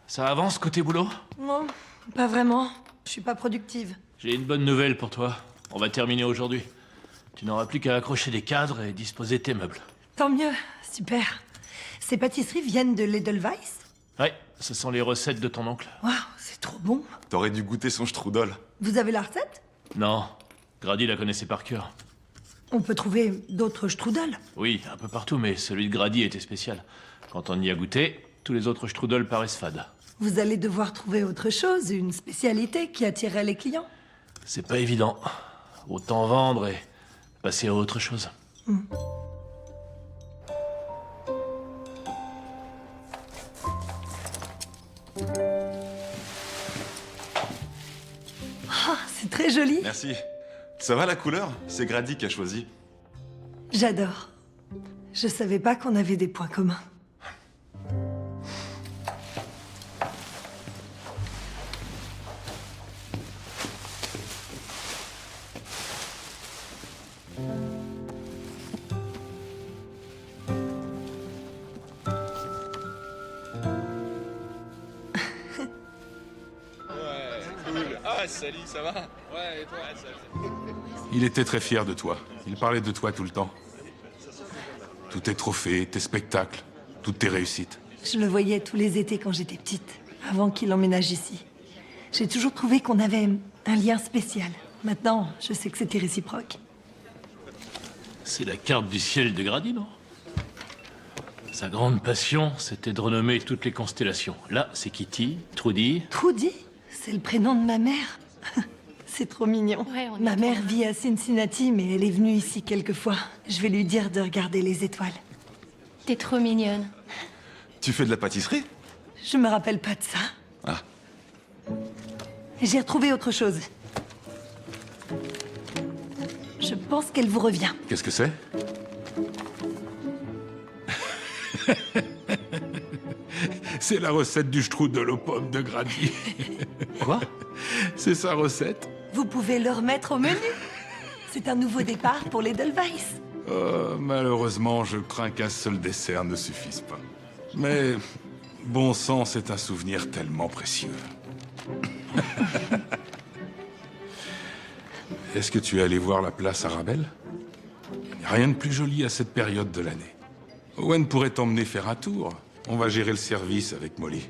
Ça avance côté boulot? Non, pas vraiment. Je suis pas productive. J'ai une bonne nouvelle pour toi. On va terminer aujourd'hui. Tu n'auras plus qu'à accrocher des cadres et disposer tes meubles. Tant mieux, super. Ces pâtisseries viennent de l'Edelweiss? Ouais, ce sont les recettes de ton oncle. Waouh, c'est trop bon. T'aurais dû goûter son strudel. Vous avez la recette? Non, Grady la connaissait par cœur. On peut trouver d'autres strudels. Oui, un peu partout, mais celui de Grady était spécial. Quand on y a goûté, tous les autres strudels paraissent fades. Vous allez devoir trouver autre chose, une spécialité qui attirerait les clients. C'est pas évident. Autant vendre et passer à autre chose. Ah, c'est très joli. Merci. Ça va la couleur? C'est Grady qui a choisi. J'adore. Je savais pas qu'on avait des points communs. Ah, salut, ça va? Ouais, et toi? Il était très fier de toi. Il parlait de toi tout le temps. Tous tes trophées, tes spectacles, toutes tes réussites. Je le voyais tous les étés quand j'étais petite, avant qu'il emménage ici. J'ai toujours trouvé qu'on avait un lien spécial. Maintenant, je sais que c'était réciproque. C'est la carte du ciel de Grady, non? Sa grande passion, c'était de renommer toutes les constellations. Là, c'est Kitty, Trudy. Trudy, c'est le prénom de ma mère. C'est trop mignon. Ouais, on y Ma mère retourne. vit à Cincinnati, mais elle est venue ici quelquefois. Je vais lui dire de regarder les étoiles. T'es trop mignonne. Tu fais de la pâtisserie? Je me rappelle pas de ça. Ah. J'ai retrouvé autre chose. Je pense qu'elle vous revient. Qu'est-ce que c'est? C'est la recette du strudel aux pommes de Grady. Quoi? C'est sa recette. Vous pouvez le remettre au menu. C'est un nouveau départ pour les Edelweiss. Oh, malheureusement, je crains qu'un seul dessert ne suffise pas. Mais bon sang, c'est un souvenir tellement précieux. Est-ce que tu es allé voir la place Arabelle? Il n'y a rien de plus joli à cette période de l'année. Owen pourrait t'emmener faire un tour. On va gérer le service avec Molly.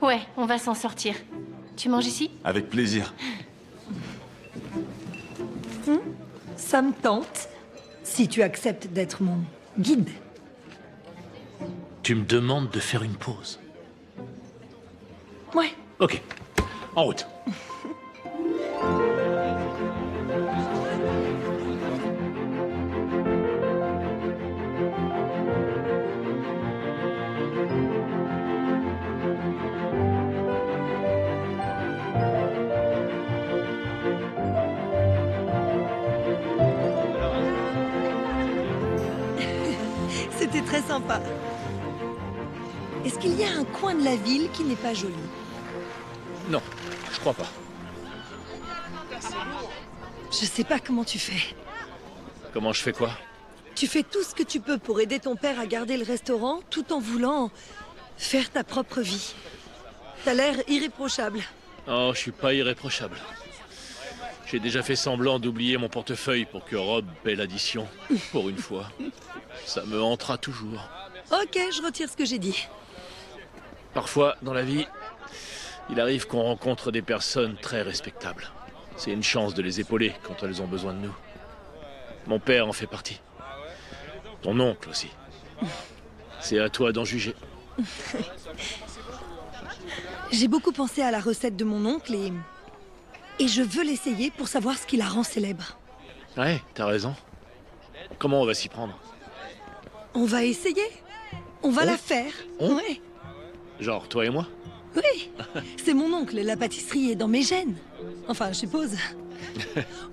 Ouais, on va s'en sortir. Tu manges ici? Avec plaisir. Ça me tente. Si tu acceptes d'être mon guide. Tu me demandes de faire une pause. Ouais. Ok, en route. très sympa. Est-ce qu'il y a un coin de la ville qui n'est pas joli? Non, je crois pas. Je sais pas comment tu fais. Comment je fais quoi? Tu fais tout ce que tu peux pour aider ton père à garder le restaurant tout en voulant faire ta propre vie. T'as l'air irréprochable. Oh, je suis pas irréprochable. J'ai déjà fait semblant d'oublier mon portefeuille pour que Rob paie l'addition. Pour une fois. Ça me hantera toujours. Ok, je retire ce que j'ai dit. Parfois, dans la vie, il arrive qu'on rencontre des personnes très respectables. C'est une chance de les épauler quand elles ont besoin de nous. Mon père en fait partie. Ton oncle aussi. C'est à toi d'en juger. J'ai beaucoup pensé à la recette de mon oncle et je veux l'essayer pour savoir ce qui la rend célèbre. Ouais, t'as raison. Comment on va s'y prendre? On va essayer. On va On la faire. On Ouais. Genre, toi et moi? Oui. C'est mon oncle, la pâtisserie est dans mes gènes. Enfin, je suppose.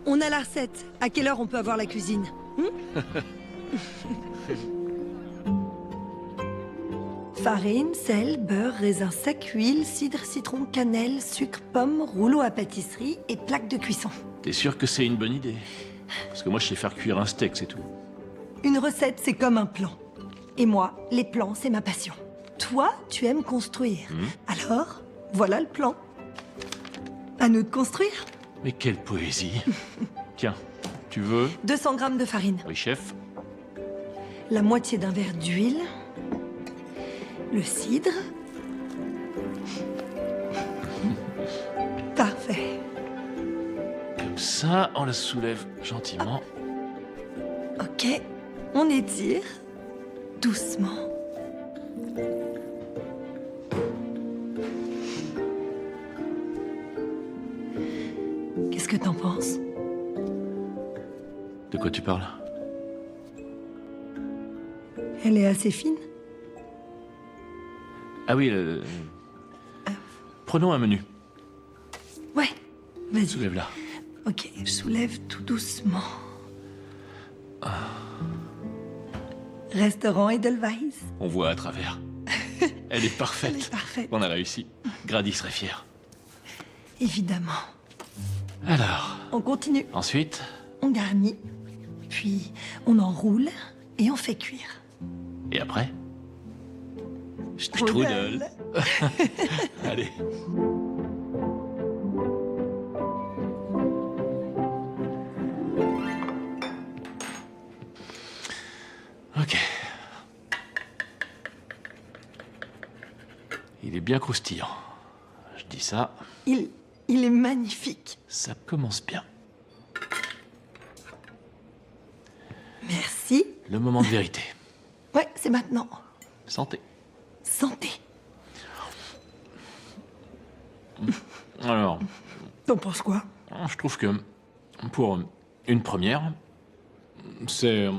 On a la recette. À quelle heure on peut avoir la cuisine? Farine, sel, beurre, raisin sec, huile, cidre, citron, cannelle, sucre, pomme, rouleau à pâtisserie et plaque de cuisson. T'es sûr que c'est une bonne idée? Parce que moi, je sais faire cuire un steak, c'est tout. Une recette, c'est comme un plan. Et moi, les plans, c'est ma passion. Toi, tu aimes construire. Alors, voilà le plan. À nous de construire. Mais quelle poésie. Tiens, tu veux? 200 grammes de farine. Oui, chef. La moitié d'un verre d'huile. Le cidre. Parfait. Comme ça, on la soulève gentiment. Ok. On étire. Doucement. Qu'est-ce que t'en penses? De quoi tu parles? Elle est assez fine. Ah oui, prenons un menu. Ouais. Vas-y. Soulève-la. Ok, je soulève tout doucement. Restaurant Edelweiss. On voit à travers. Elle est parfaite. Elle est parfaite. On a réussi. Grady serait fier. Évidemment. Alors, On continue. ensuite, On garnit. Puis on enroule et on fait cuire. et après? Strudel. Allez. Ok. Il est bien croustillant. Je dis ça, Il est magnifique. ça commence bien. Merci. Le moment de vérité. Ouais, c'est maintenant. Santé. Santé. Alors, T'en penses quoi? je trouve que pour une première, c'est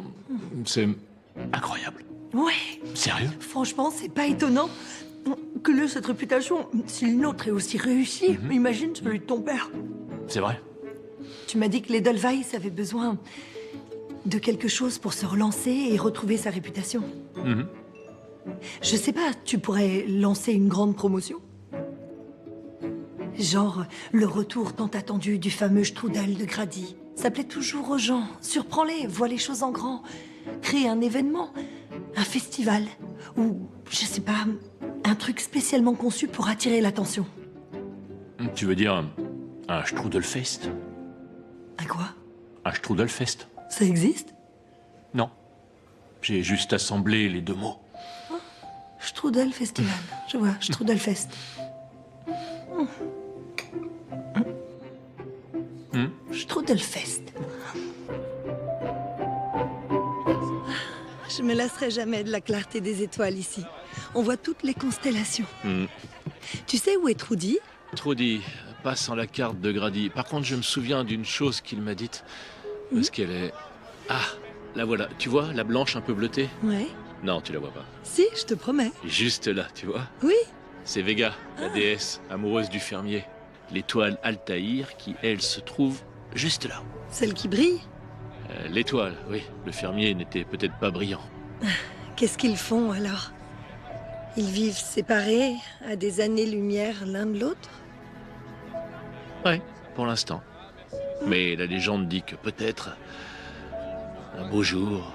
incroyable. Ouais. Sérieux? Franchement, c'est pas étonnant que ait cette réputation. Si le nôtre est aussi réussi, imagine celui de ton père. C'est vrai? Tu m'as dit que l'Edelweiss avait besoin de quelque chose pour se relancer et retrouver sa réputation. Mhm. Je sais pas, tu pourrais lancer une grande promotion? Genre le retour tant attendu du fameux strudel de Grady. Ça plaît toujours aux gens. Surprends-les, vois les choses en grand. Crée un événement, un festival, ou, je sais pas, un truc spécialement conçu pour attirer l'attention. Tu veux dire un Strudelfest? Un quoi? Un Strudelfest? Ça existe? Non. J'ai juste assemblé les deux mots. Strudel Festival. Je vois, Strudelfest. Strudelfest. Je me lasserai jamais de la clarté des étoiles ici. On voit toutes les constellations. Tu sais où est Trudy? Trudy, pas sans la carte de Grady. Par contre, je me souviens d'une chose qu'il m'a dite. Parce qu'elle est... Ah, la voilà. Tu vois, la blanche un peu bleutée? Ouais. Non, tu la vois pas. Si, je te promets. Juste là, tu vois? Oui. C'est Vega, la déesse amoureuse du fermier. L'étoile Altaïr qui, elle, se trouve juste là. Celle qui brille? L'étoile, oui. Le fermier n'était peut-être pas brillant. Qu'est-ce qu'ils font alors? Ils vivent séparés, à des années-lumière l'un de l'autre? Ouais, pour l'instant. Mais la légende dit que peut-être, un beau jour,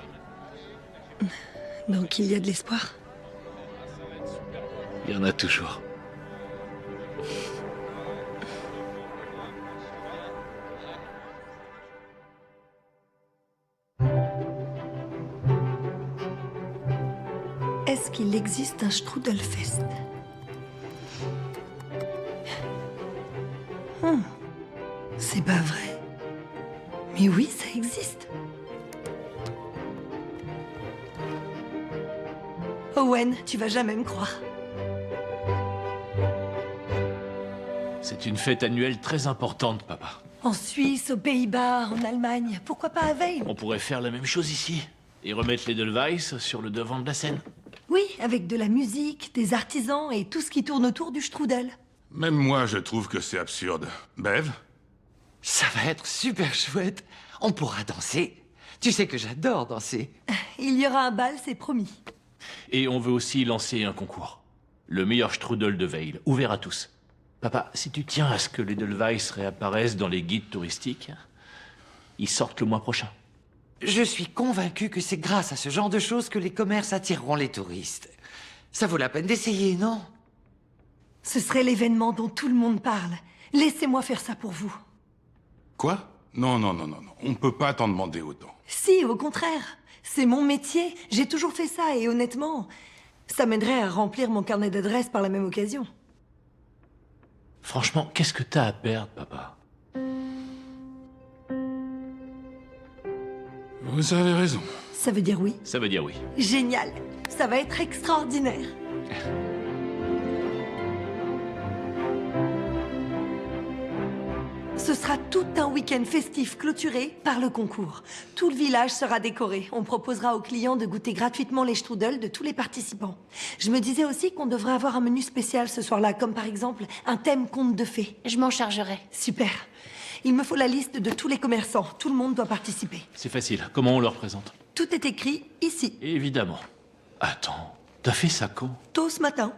Donc il y a de l'espoir. il y en a toujours. Est-ce qu'il existe un Strudelfest? C'est pas vrai. Mais oui, ça existe. Owen, tu vas jamais me croire. C'est une fête annuelle très importante, papa. En Suisse, aux Pays-Bas, en Allemagne, pourquoi pas à Veil? On pourrait faire la même chose ici. Et remettre les Edelweiss sur le devant de la scène. Oui, avec de la musique, des artisans et tout ce qui tourne autour du strudel. Même moi, je trouve que c'est absurde. Bev? Ça va être super chouette. On pourra danser. Tu sais que j'adore danser. Il y aura un bal, c'est promis. Et on veut aussi lancer un concours. Le meilleur strudel de Veil, ouvert à tous. Papa, si tu tiens à ce que les Edelweiss réapparaissent dans les guides touristiques, ils sortent le mois prochain. Je suis convaincu que c'est grâce à ce genre de choses que les commerces attireront les touristes. Ça vaut la peine d'essayer, non? Ce serait l'événement dont tout le monde parle. Laissez-moi faire ça pour vous. Quoi? Non, non, non, non, non. On ne peut pas t'en demander autant. Si, au contraire. C'est mon métier. J'ai toujours fait ça et honnêtement, ça m'aiderait à remplir mon carnet d'adresses par la même occasion. Franchement, qu'est-ce que t'as à perdre, papa? Vous avez raison. Ça veut dire oui. Ça veut dire oui. Génial. Ça va être extraordinaire. Ce sera tout un week-end festif clôturé par le concours. Tout le village sera décoré. On proposera aux clients de goûter gratuitement les strudels de tous les participants. Je me disais aussi qu'on devrait avoir un menu spécial ce soir-là, comme par exemple un thème conte de fées. Je m'en chargerai. Super. Il me faut la liste de tous les commerçants. Tout le monde doit participer. C'est facile. Comment on le représente? Tout est écrit ici. Évidemment. Attends, t'as fait ça quand? Tôt ce matin.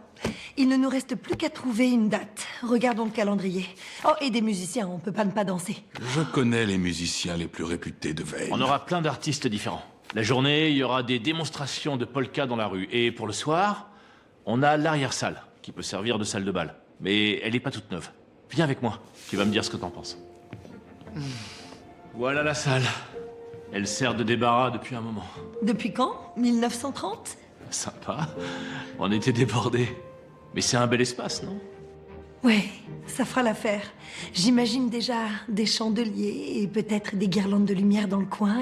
Il ne nous reste plus qu'à trouver une date. Regardons le calendrier. Oh, et des musiciens, on peut pas ne pas danser. Je connais les musiciens les plus réputés de Veil. On aura plein d'artistes différents. La journée, il y aura des démonstrations de polka dans la rue. Et pour le soir, on a l'arrière-salle, qui peut servir de salle de bal. Mais elle est pas toute neuve. Viens avec moi, tu vas me dire ce que t'en penses. Voilà la salle. Elle sert de débarras depuis un moment. Depuis quand? 1930? Sympa. On était débordés. Mais c'est un bel espace, non? Ouais, ça fera l'affaire. J'imagine déjà des chandeliers et peut-être des guirlandes de lumière dans le coin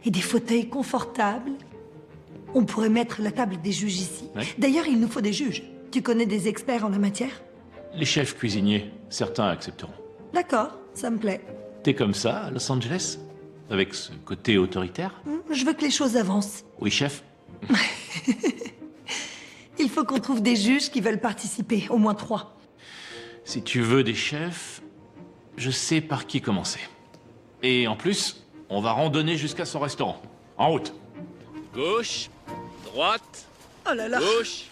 et des fauteuils confortables. On pourrait mettre la table des juges ici. Ouais. D'ailleurs, il nous faut des juges. Tu connais des experts en la matière? Les chefs cuisiniers, certains accepteront. D'accord, ça me plaît. T'es comme ça, à Los Angeles? Avec ce côté autoritaire? Je veux que les choses avancent. Oui, chef? Il faut qu'on trouve des juges qui veulent participer, au moins 3. Si tu veux des chefs, je sais par qui commencer. Et en plus, on va randonner jusqu'à son restaurant. En route. Gauche, droite, Oh là là. gauche,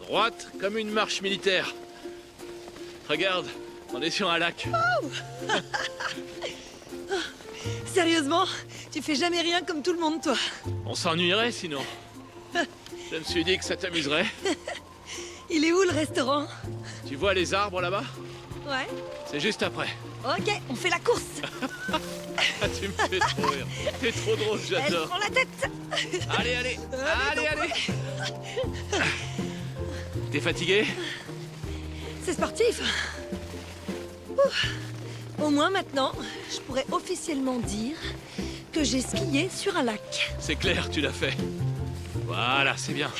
droite, comme une marche militaire. Regarde, on est sur un lac. Sérieusement, tu fais jamais rien comme tout le monde, toi. On s'ennuierait sinon. Je me suis dit que ça t'amuserait. Il est où le restaurant? Tu vois les arbres là-bas? Ouais. C'est juste après. Ok, on fait la course. Ah, tu me fais trop rire. T'es trop drôle, Elle j'adore. prend la tête. Allez, allez, allez, allez. T'es fatigué? C'est sportif. Ouf. Au moins maintenant, je pourrais officiellement dire que j'ai skié sur un lac. C'est clair, tu l'as fait. Voilà, c'est bien.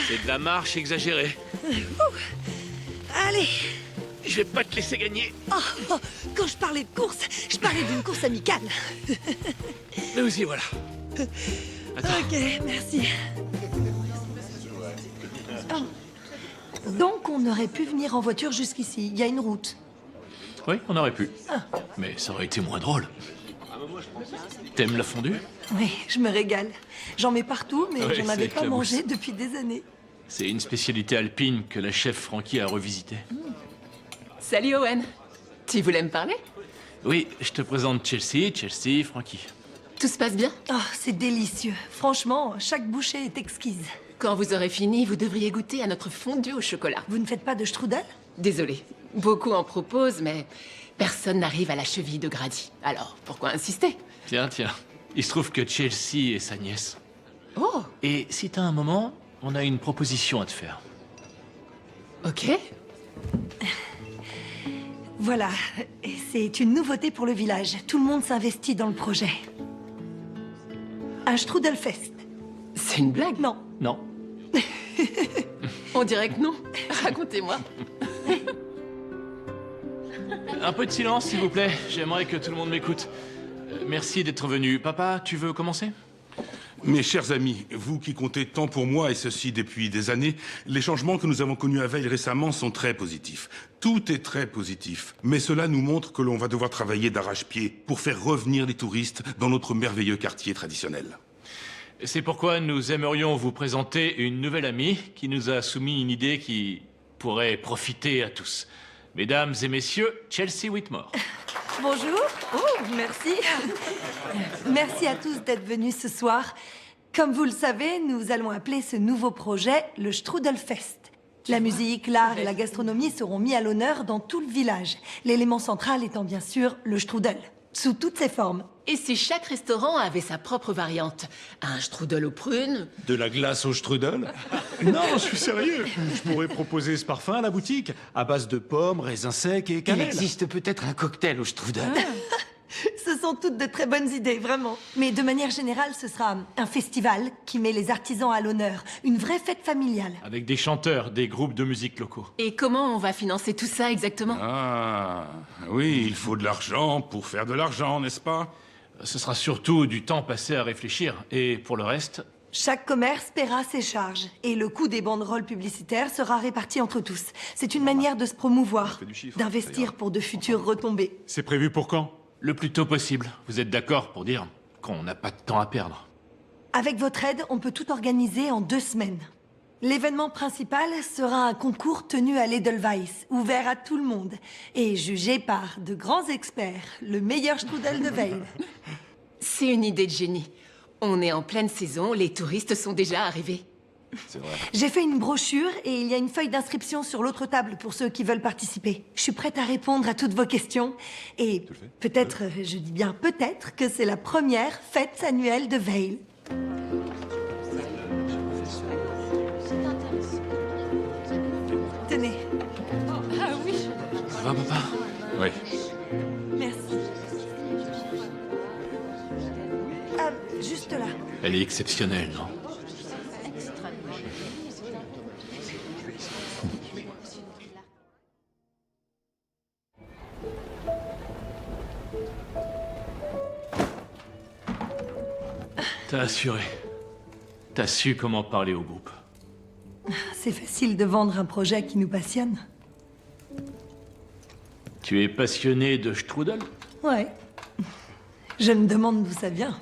C'est de la marche exagérée. Allez. Je vais pas te laisser gagner. Oh, quand je parlais de course, je parlais d'une course amicale. Nous y voilà. Attends. Ok, merci. Oh. Donc on aurait pu venir en voiture jusqu'ici. Il y a une route. Oui, on aurait pu. Mais ça aurait été moins drôle. T'aimes la fondue? Oui, je me régale. J'en mets partout, mais Ouais, j'en c'est avais pas éclabousse. mangé depuis des années. C'est une spécialité alpine que la chef Frankie a revisitée. Salut Owen. Tu voulais me parler? Oui, je te présente Chelsea, Frankie. Tout se passe bien? Oh, c'est délicieux. Franchement, chaque bouchée est exquise. Quand vous aurez fini, vous devriez goûter à notre fondue au chocolat. Vous ne faites pas de strudel? Désolée. Beaucoup en proposent, mais personne n'arrive à la cheville de Grady. Alors, pourquoi insister? Tiens. Il se trouve que Chelsea est sa nièce. Oh, Et si t'as un moment, on a une proposition à te faire. ok. Voilà, et c'est une nouveauté pour le village. Tout le monde s'investit dans le projet. Un Strudelfest. C'est une blague? Non, Non. On dirait que non. Racontez-moi. Un peu de silence, s'il vous plaît. J'aimerais que tout le monde m'écoute. Merci d'être venu. Papa, tu veux commencer? Mes chers amis, vous qui comptez tant pour moi, et ceci depuis des années, les changements que nous avons connus à Veil récemment sont très positifs. Tout est très positif. Mais cela nous montre que l'on va devoir travailler d'arrache-pied pour faire revenir les touristes dans notre merveilleux quartier traditionnel. C'est pourquoi nous aimerions vous présenter une nouvelle amie qui nous a soumis une idée qui pourrait profiter à tous. Mesdames et messieurs, Chelsea Whitmore. bonjour. Oh, merci. Merci à tous d'être venus ce soir. Comme vous le savez, nous allons appeler ce nouveau projet le Strudelfest. La musique, l'art et la gastronomie seront mis à l'honneur dans tout le village. L'élément central étant bien sûr le strudel, sous toutes ses formes. Et si chaque restaurant avait sa propre variante? Un strudel aux prunes? De la glace au strudel? Non, je suis sérieux. Je pourrais proposer ce parfum à la boutique, à base de pommes, raisins secs et Il cannelle. existe peut-être un cocktail au strudel. Ce sont toutes de très bonnes idées, vraiment. Mais de manière générale, ce sera un festival qui met les artisans à l'honneur. Une vraie fête familiale. Avec des chanteurs, des groupes de musique locaux. Et comment on va financer tout ça exactement? Ah, oui, il faut de l'argent pour faire de l'argent, n'est-ce pas? Ce sera surtout du temps passé à réfléchir. Et pour le reste, Chaque commerce paiera ses charges. Et le coût des banderoles publicitaires sera réparti entre tous. C'est une manière de se promouvoir, d'investir pour de futures retombées. C'est prévu pour quand? le plus tôt possible. Vous êtes d'accord pour dire qu'on n'a pas de temps à perdre? Avec votre aide, on peut tout organiser en 2 semaines. L'événement principal sera un concours tenu à l'Edelweiss, ouvert à tout le monde, et jugé par de grands experts, le meilleur strudel de Veil. C'est une idée de génie. On est en pleine saison, les touristes sont déjà arrivés. C'est vrai. J'ai fait une brochure et il y a une feuille d'inscription sur l'autre table pour ceux qui veulent participer. Je suis prête à répondre à toutes vos questions. Et peut-être, je dis bien peut-être, que c'est la première fête annuelle de Veil. Tenez, Ça va, papa? Oui. merci. Ah, juste là. Elle est exceptionnelle, non? T'as assuré. T'as su comment parler au groupe. C'est facile de vendre un projet qui nous passionne. Tu es passionné de strudel? Ouais. Je me demande d'où ça vient.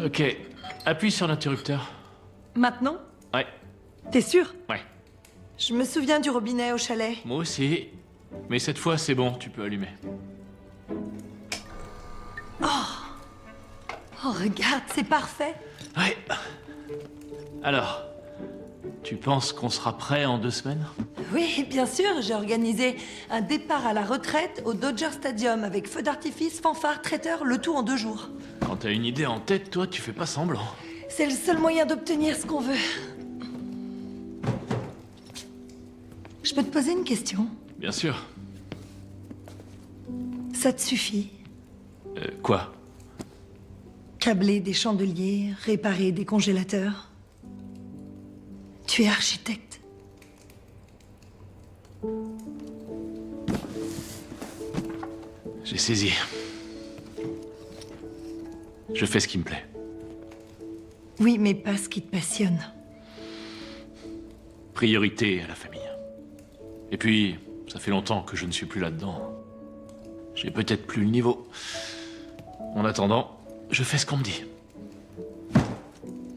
Ok. Appuie sur l'interrupteur. Maintenant? Ouais, T'es sûr? ouais. Je me souviens du robinet au chalet. Moi aussi. Mais cette fois, c'est bon, tu peux allumer. Oh, regarde, c'est parfait. Ouais. Alors, tu penses qu'on sera prêt en 2 semaines? Oui, bien sûr, j'ai organisé un départ à la retraite au Dodger Stadium avec feu d'artifice, fanfare, traiteur, le tout en 2 jours. Quand t'as une idée en tête, toi, tu fais pas semblant. C'est le seul moyen d'obtenir ce qu'on veut. Je peux te poser une question? Bien sûr. Ça te suffit? Quoi? Câbler des chandeliers, réparer des congélateurs? Tu es architecte. J'ai saisi. Je fais ce qui me plaît. Oui, mais pas ce qui te passionne. Priorité à la famille. Et puis, ça fait longtemps que je ne suis plus là-dedans. J'ai peut-être plus le niveau. En attendant, je fais ce qu'on me dit.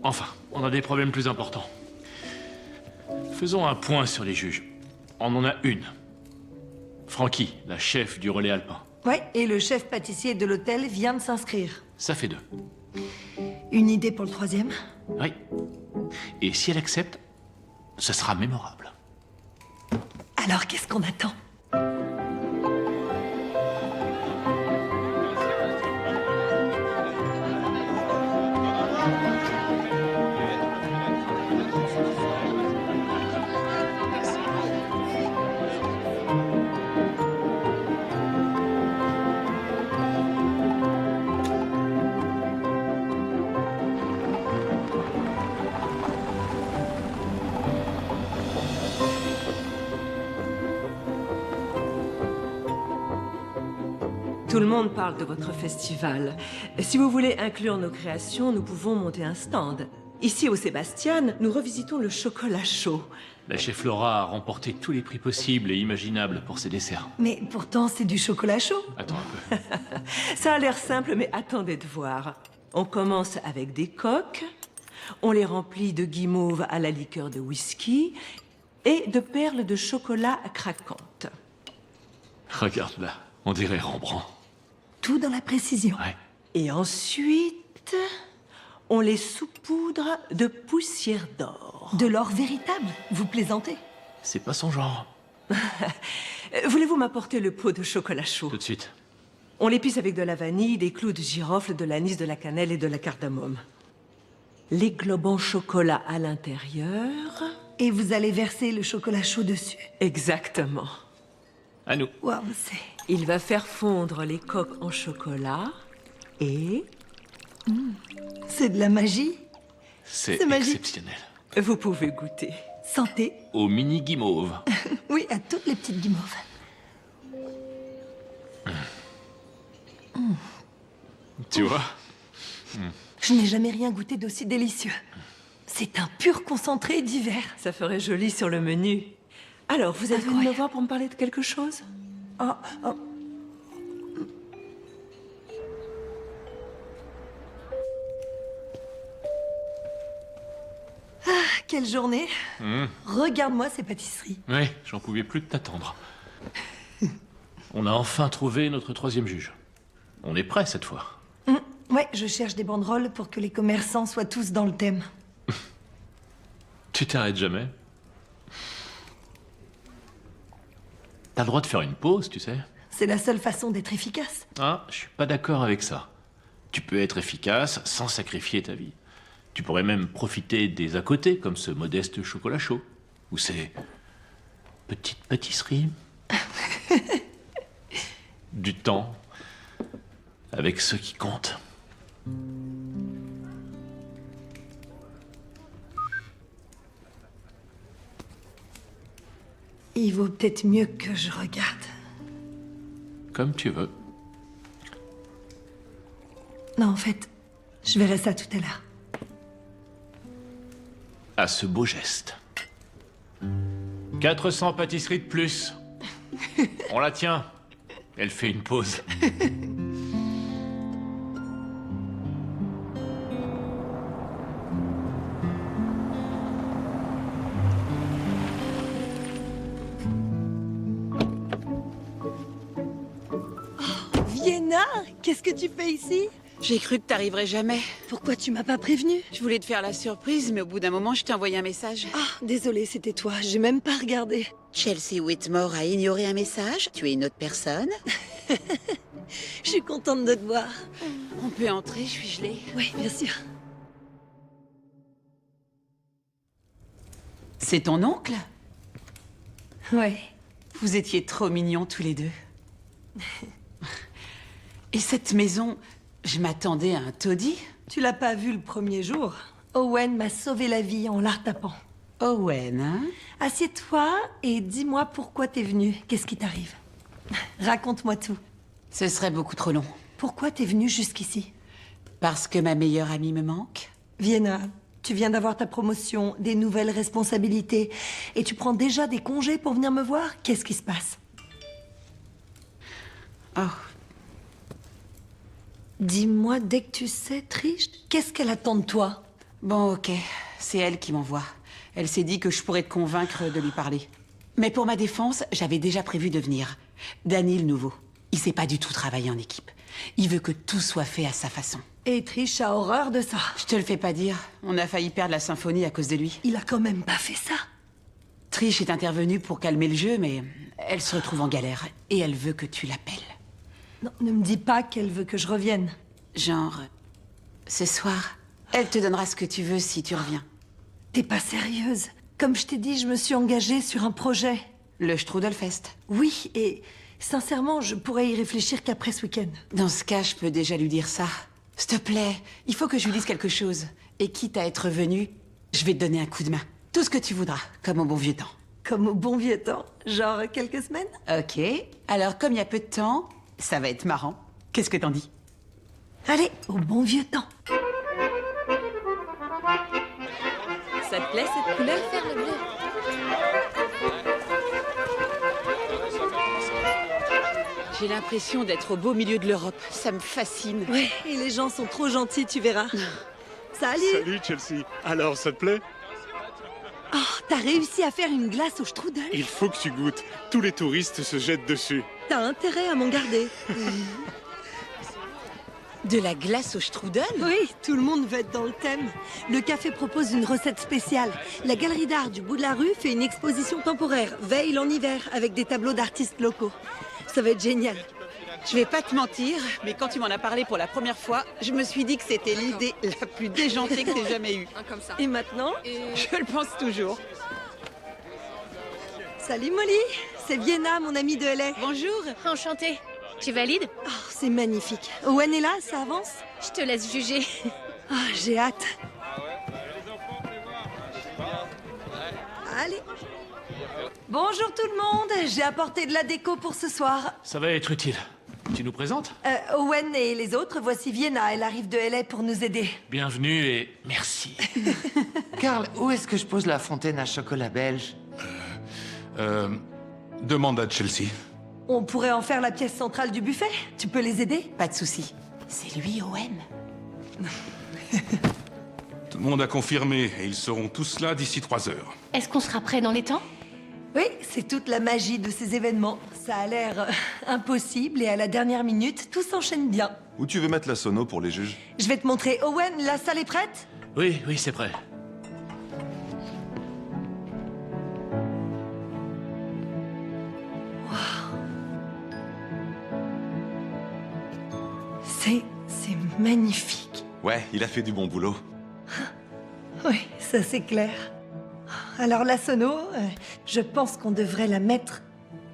Enfin, on a des problèmes plus importants. Faisons un point sur les juges. On en a une. Frankie, la chef du relais alpin. Ouais, et le chef pâtissier de l'hôtel vient de s'inscrire. Ça fait 2. Une idée pour le 3e? Oui. Et si elle accepte, ce sera mémorable. Alors qu'est-ce qu'on attend? Tout le monde parle de votre festival. Si vous voulez inclure nos créations, nous pouvons monter un stand. Ici, au Sébastien, nous revisitons le chocolat chaud. La chef Laura a remporté tous les prix possibles et imaginables pour ses desserts. Mais pourtant, c'est du chocolat chaud. Attends un peu. Ça a l'air simple, mais attendez de voir. On commence avec des coques, on les remplit de guimauve à la liqueur de whisky et de perles de chocolat craquantes. Regarde là, on dirait Rembrandt. Tout dans la précision. Ouais. Et ensuite, on les saupoudre de poussière d'or. De l'or véritable, vous plaisantez? C'est pas son genre. Voulez-vous m'apporter le pot de chocolat chaud? Tout de suite. On l'épice avec de la vanille, des clous de girofle, de l'anis, de la cannelle et de la cardamome. Les globes en chocolat à l'intérieur. Et vous allez verser le chocolat chaud dessus. Exactement. À nous. Waouh, c'est... Il va faire fondre les coques en chocolat et... c'est de la magie. C'est C'est magique. exceptionnel. Vous pouvez goûter. Santé. Au mini guimauve. Oui, à toutes les petites guimauves. Tu vois? Je n'ai jamais rien goûté d'aussi délicieux. C'est un pur concentré d'hiver. Ça ferait joli sur le menu. Alors, vous êtes venu me Incroyable. voir pour me parler de quelque chose? Oh, oh. Ah, quelle journée. Regarde-moi ces pâtisseries. Oui, j'en pouvais plus de t'attendre. On a enfin trouvé notre 3e juge. On est prêt cette fois. Ouais, je cherche des banderoles pour que les commerçants soient tous dans le thème. Tu t'arrêtes jamais. T'as le droit de faire une pause, tu sais. C'est la seule façon d'être efficace. Ah, je suis pas d'accord avec ça. Tu peux être efficace sans sacrifier ta vie. Tu pourrais même profiter des à côté, comme ce modeste chocolat chaud. Ou ces petites pâtisseries. Du temps. Avec ceux qui comptent. Il vaut peut-être mieux que je regarde. Comme tu veux. Non, en fait, je verrai ça tout à l'heure. À ce beau geste. 400 pâtisseries de plus. On la tient. Elle fait une pause. Vienna, qu'est-ce que tu fais ici? J'ai cru que t'arriverais jamais. Pourquoi tu m'as pas prévenu? Je voulais te faire la surprise, mais au bout d'un moment, je t'ai envoyé un message. Ah, désolée, c'était toi, j'ai même pas regardé. Chelsea Whitmore a ignoré un message. Tu es une autre personne. Je suis contente de te voir. On peut entrer, je suis gelée. Oui, bien sûr. C'est ton oncle? Ouais. Vous étiez trop mignons tous les deux. Et cette maison, je m'attendais à un taudis. Tu l'as pas vu le premier jour. Owen m'a sauvé la vie en la retapant. Owen, hein? Assieds-toi et dis-moi pourquoi t'es venu. Qu'est-ce qui t'arrive? Raconte-moi tout. Ce serait beaucoup trop long. Pourquoi t'es venu jusqu'ici? Parce que ma meilleure amie me manque. Vienna, tu viens d'avoir ta promotion, des nouvelles responsabilités, et tu prends déjà des congés pour venir me voir? Qu'est-ce qui se passe? Oh, Dis-moi, dès que tu sais, Trish, qu'est-ce qu'elle attend de toi? Bon, ok. C'est elle qui m'envoie. Elle s'est dit que je pourrais te convaincre de lui parler. Mais pour ma défense, j'avais déjà prévu de venir. Danny, le nouveau. Il sait pas du tout travailler en équipe. Il veut que tout soit fait à sa façon. Et Trish a horreur de ça. Je te le fais pas dire. On a failli perdre la symphonie à cause de lui. Il a quand même pas fait ça. Trish est intervenue pour calmer le jeu, mais elle se retrouve en galère. Et elle veut que tu l'appelles. Non, ne me dis pas qu'elle veut que je revienne. Genre, ce soir, elle te donnera ce que tu veux si tu reviens. T'es pas sérieuse. Comme je t'ai dit, je me suis engagée sur un projet. Le Strudelfest. Oui, et sincèrement, je pourrais y réfléchir qu'après ce week-end. Dans ce cas, je peux déjà lui dire ça. S'il te plaît, il faut que je lui dise quelque chose. Et quitte à être venu, je vais te donner un coup de main. Tout ce que tu voudras, comme au bon vieux temps. Comme au bon vieux temps. Genre quelques semaines? Ok. Alors, comme il y a peu de temps, ça va être marrant. Qu'est-ce que t'en dis? Allez, au bon vieux temps. Ça te plaît cette couleur? Faire le bleu. J'ai l'impression d'être au beau milieu de l'Europe. Ça me fascine. Ouais, et les gens sont trop gentils, tu verras. Salut! Salut Chelsea. Alors, ça te plaît? Oh, t'as réussi à faire une glace au strudel? Il faut que tu goûtes. Tous les touristes se jettent dessus. T'as intérêt à m'en garder. De la glace au strudel? Oui, tout le monde veut être dans le thème. Le café propose une recette spéciale. La galerie d'art du bout de la rue fait une exposition temporaire, Veil en hiver, avec des tableaux d'artistes locaux. Ça va être génial. Je vais pas te mentir, mais quand tu m'en as parlé pour la première fois, je me suis dit que c'était l'idée la plus déjantée que t'aies jamais eue. Et maintenant? Je le pense toujours. Salut Molly, c'est Vienna, mon amie de LA. Bonjour. Enchantée. Tu valides? Oh, c'est magnifique. Owen est là, ça avance? Je te laisse juger. Ah, j'ai hâte. Allez. Bonjour tout le monde, j'ai apporté de la déco pour ce soir. Ça va être utile. Tu nous présentes? Owen et les autres, voici Vienna, elle arrive de LA pour nous aider. Bienvenue et merci. Karl, où est-ce que je pose la fontaine à chocolat belge? Demande à Chelsea. On pourrait en faire la pièce centrale du buffet. Tu peux les aider? Pas de souci. C'est lui, Owen. Tout le monde a confirmé et ils seront tous là d'ici 3 heures. Est-ce qu'on sera prêt dans les temps? Oui, c'est toute la magie de ces événements. Ça a l'air impossible et à la dernière minute, tout s'enchaîne bien. Où tu veux mettre la sono pour les juges? Je vais te montrer. Owen, la salle est prête? Oui, oui, c'est prêt. C'est magnifique. Ouais, il a fait du bon boulot. Oui, ça c'est clair. Alors la sono, je pense qu'on devrait la mettre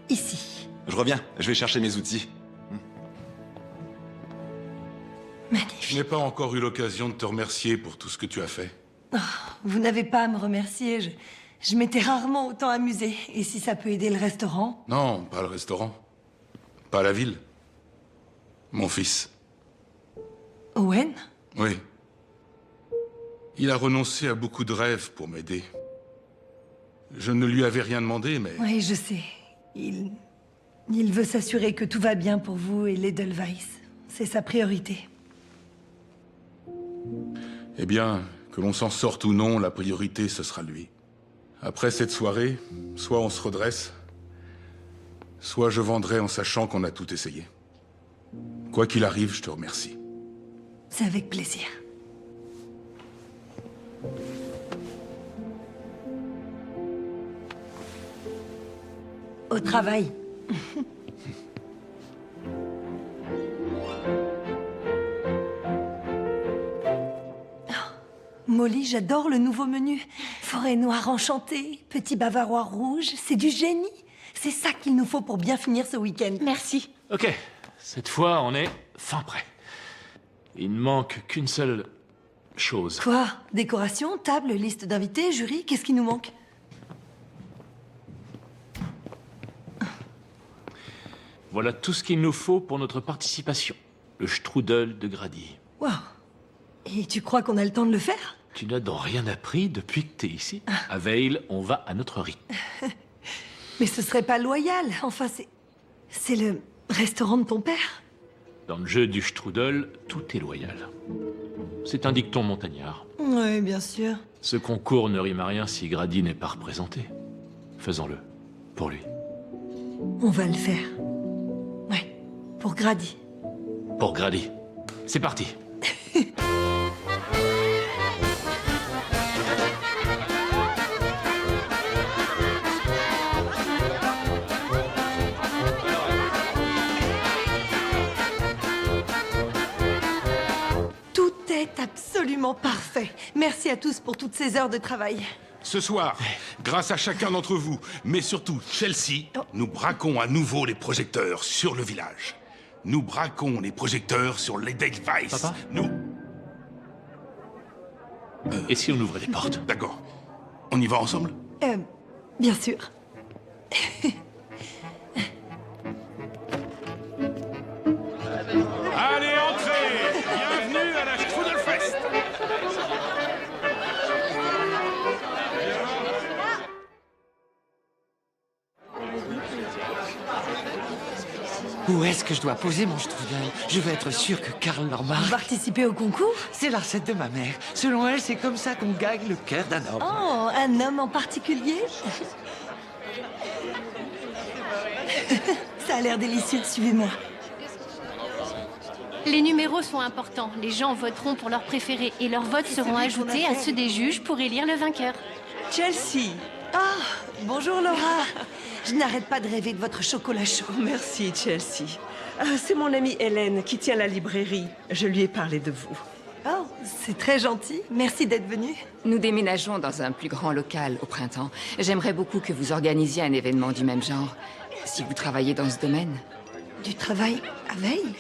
ici. Je reviens, je vais chercher mes outils. Je n'ai pas encore eu l'occasion de te remercier pour tout ce que tu as fait. Oh, vous n'avez pas à me remercier. Je m'étais rarement autant amusée. Et si ça peut aider le restaurant? Non, pas le restaurant. Pas la ville. Mon fils. Owen? Oui. Il a renoncé à beaucoup de rêves pour m'aider. Je ne lui avais rien demandé, mais... Oui, je sais. Il veut s'assurer que tout va bien pour vous et l'Edelweiss. C'est sa priorité. Eh bien, que l'on s'en sorte ou non, la priorité, ce sera lui. Après cette soirée, soit on se redresse, soit je vendrai en sachant qu'on a tout essayé. Quoi qu'il arrive, je te remercie. C'est avec plaisir. Au travail. Molly, j'adore le nouveau menu. Forêt noire enchantée, petit bavarois rouge, c'est du génie. C'est ça qu'il nous faut pour bien finir ce week-end. Merci. Ok, cette fois, on est fin prêt. Il ne manque qu'une seule chose. Quoi? Décoration, table, liste d'invités, jury, qu'est-ce qui nous manque? Voilà tout ce qu'il nous faut pour notre participation. Le strudel de Grady. Waouh. Et tu crois qu'on a le temps de le faire? Tu n'as donc rien appris depuis que t'es ici. À Veil, on va à notre rythme. Mais ce serait pas loyal. Enfin, c'est le restaurant de ton père. Dans le jeu du strudel, tout est loyal. C'est un dicton montagnard. Oui, bien sûr. Ce concours ne rime à rien si Grady n'est pas représenté. Faisons-le. Pour lui. On va le faire. Ouais, pour Grady. Pour Grady. C'est parti. Tout est absolument parfait. Merci à tous pour toutes ces heures de travail. Ce soir, grâce à chacun d'entre vous, mais surtout Chelsea, nous braquons à nouveau les projecteurs sur le village. Nous braquons les projecteurs sur l'Edelweiss. Papa ? Nous... Et si on ouvrait les portes? D'accord. On y va ensemble? Bien sûr. Allez, entrez! Bienvenue à la Strudelfest! Où est-ce que je dois poser mon strudel? Je veux être sûr que Karl Vous Normand... participez au concours? C'est la recette de ma mère. Selon elle, c'est comme ça qu'on gagne le cœur d'un homme. Oh, un homme en particulier? Ça a l'air délicieux, suivez-moi. Les numéros sont importants. Les gens voteront pour leur préféré et leurs votes seront ajoutés à ceux des juges pour élire le vainqueur. Chelsea. Ah, bonjour Laura. Je n'arrête pas de rêver de votre chocolat chaud. Merci, Chelsea. C'est mon amie Hélène qui tient la librairie. Je lui ai parlé de vous. Oh, c'est très gentil. Merci d'être venu. Nous déménageons dans un plus grand local au printemps. J'aimerais beaucoup que vous organisiez un événement du même genre, si vous travaillez dans ce domaine. Du travail à Veil?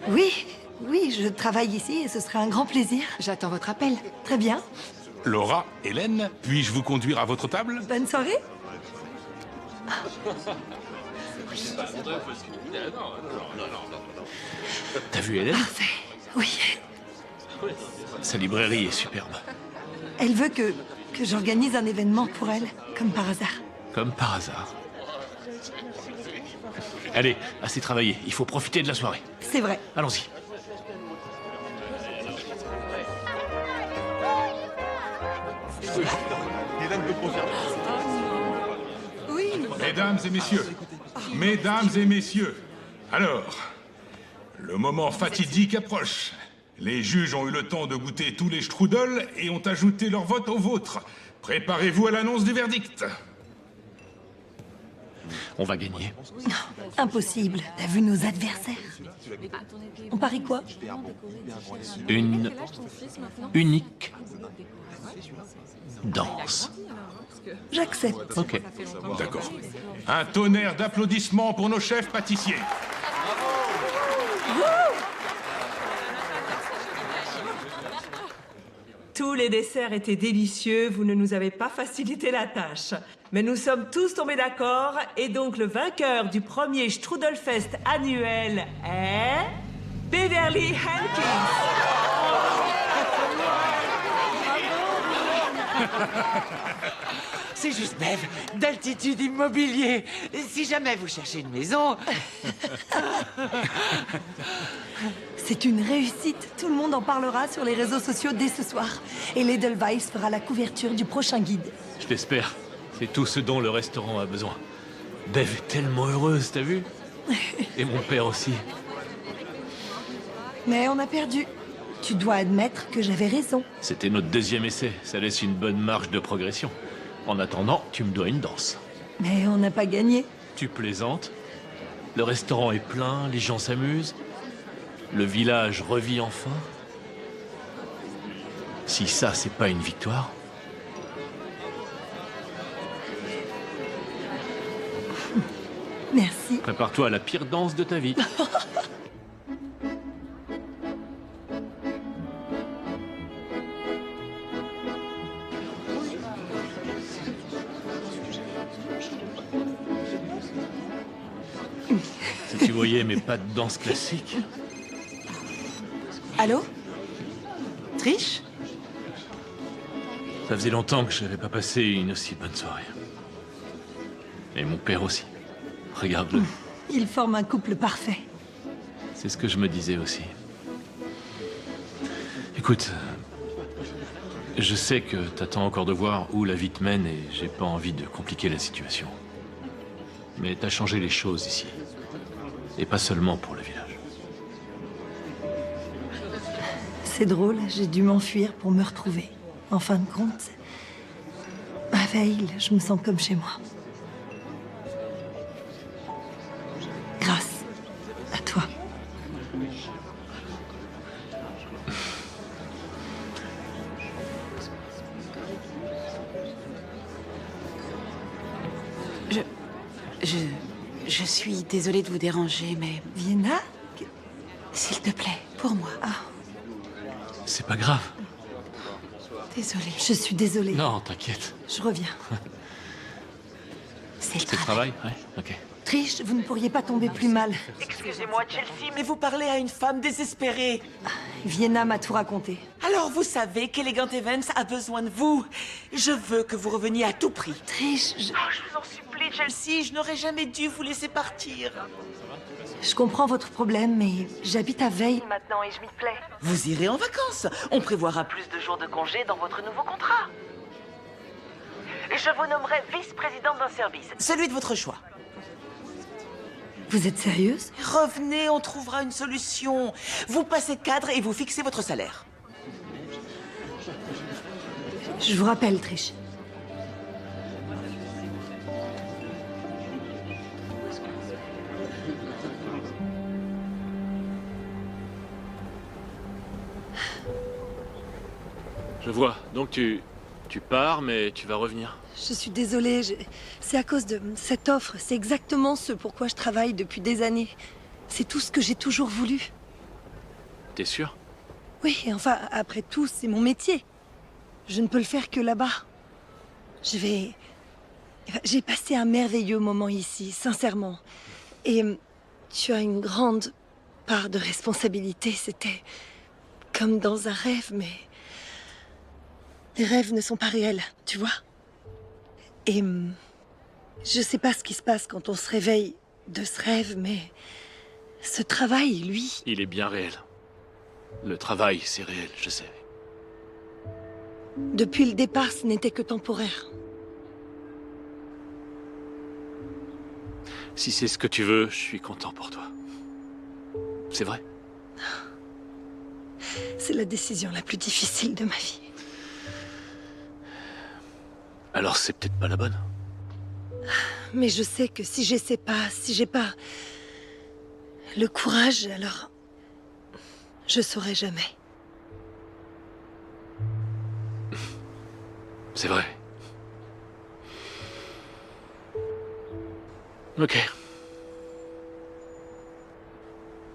Oui, je travaille ici et ce serait un grand plaisir. J'attends votre appel. Très bien. Laura, Hélène, puis-je vous conduire à votre table? Bonne soirée. T'as vu Hélène? Parfait. Oui. Sa librairie est superbe. Elle veut que j'organise un événement pour elle, comme par hasard. Comme par hasard. Allez, assez travaillé. Il faut profiter de la soirée. C'est vrai. Allons-y. Oui. Mesdames et messieurs, alors, le moment fatidique approche. Les juges ont eu le temps de goûter tous les strudels et ont ajouté leur vote au vôtre. Préparez-vous à l'annonce du verdict. On va gagner. Impossible. T'as vu nos adversaires? On parie quoi? Une unique danse. J'accepte. Ok. D'accord. Un tonnerre d'applaudissements pour nos chefs pâtissiers. Tous les desserts étaient délicieux, vous ne nous avez pas facilité la tâche. Mais nous sommes tous tombés d'accord, et donc le vainqueur du premier Strudelfest annuel est... Beverly Hankins. C'est juste Bev, d'altitude immobilier. Si jamais vous cherchez une maison... C'est une réussite. Tout le monde en parlera sur les réseaux sociaux dès ce soir. Et l'Edelweiss fera la couverture du prochain guide. Je t'espère. C'est tout ce dont le restaurant a besoin. Bev est tellement heureuse, t'as vu? Et mon père aussi. Mais on a perdu. Tu dois admettre que j'avais raison. C'était notre deuxième essai. Ça laisse une bonne marge de progression. En attendant, tu me dois une danse. Mais on n'a pas gagné. Tu plaisantes? Le restaurant est plein, les gens s'amusent. Le village revit enfin. Si ça, c'est pas une victoire... Merci. Prépare-toi à la pire danse de ta vie. Si tu voyais mes pas de danse classique... Allô? Triche? Ça faisait longtemps que je n'avais pas passé une aussi bonne soirée. Et mon père aussi. Regarde-le. Ils forment un couple parfait. C'est ce que je me disais aussi. Écoute, je sais que t'attends encore de voir où la vie te mène et j'ai pas envie de compliquer la situation. Mais t'as changé les choses ici. Et pas seulement pour le village. C'est drôle, j'ai dû m'enfuir pour me retrouver. En fin de compte, à Veil, je me sens comme chez moi. Grâce à toi. Je suis désolée de vous déranger, mais... Vienna? S'il te plaît, pour moi. Ah, C'est pas grave. Désolée. je suis désolée. Non, t'inquiète. Je reviens. C'est le C'est le travail? Ouais, ok. Trish, vous ne pourriez pas tomber plus mal. Excusez-moi, Chelsea, mais vous parlez à une femme désespérée. Vienna m'a tout raconté. Alors vous savez qu'Elegant Events a besoin de vous. Je veux que vous reveniez à tout prix. Trish, Je vous en supplie, Chelsea, je n'aurais jamais dû vous laisser partir. je comprends votre problème, mais j'habite à Veil maintenant et je m'y plais. Vous irez en vacances. On prévoira plus de jours de congé dans votre nouveau contrat. Je vous nommerai vice-présidente d'un service, celui de votre choix. Vous êtes sérieuse? Revenez, on trouvera une solution. Vous passez cadre et vous fixez votre salaire. Je vous rappelle, Trish. Je vois. Donc tu pars, mais tu vas revenir. Je suis désolée, c'est à cause de cette offre. C'est exactement ce pourquoi je travaille depuis des années. C'est tout ce que j'ai toujours voulu. T'es sûr? Oui, enfin, après tout, c'est mon métier. Je ne peux le faire que là-bas. J'ai passé un merveilleux moment ici, sincèrement. Et tu as une grande part de responsabilité. C'était comme dans un rêve, mais... Les rêves ne sont pas réels, tu vois? Et je sais pas ce qui se passe quand on se réveille de ce rêve, mais ce travail, lui... Il est bien réel. Le travail, c'est réel, je sais. Depuis le départ, ce n'était que temporaire. Si c'est ce que tu veux, je suis content pour toi. C'est vrai. C'est la décision la plus difficile de ma vie. Alors c'est peut-être pas la bonne. Mais je sais que si j'essaie pas, si j'ai pas le courage, alors je saurai jamais. C'est vrai. Ok.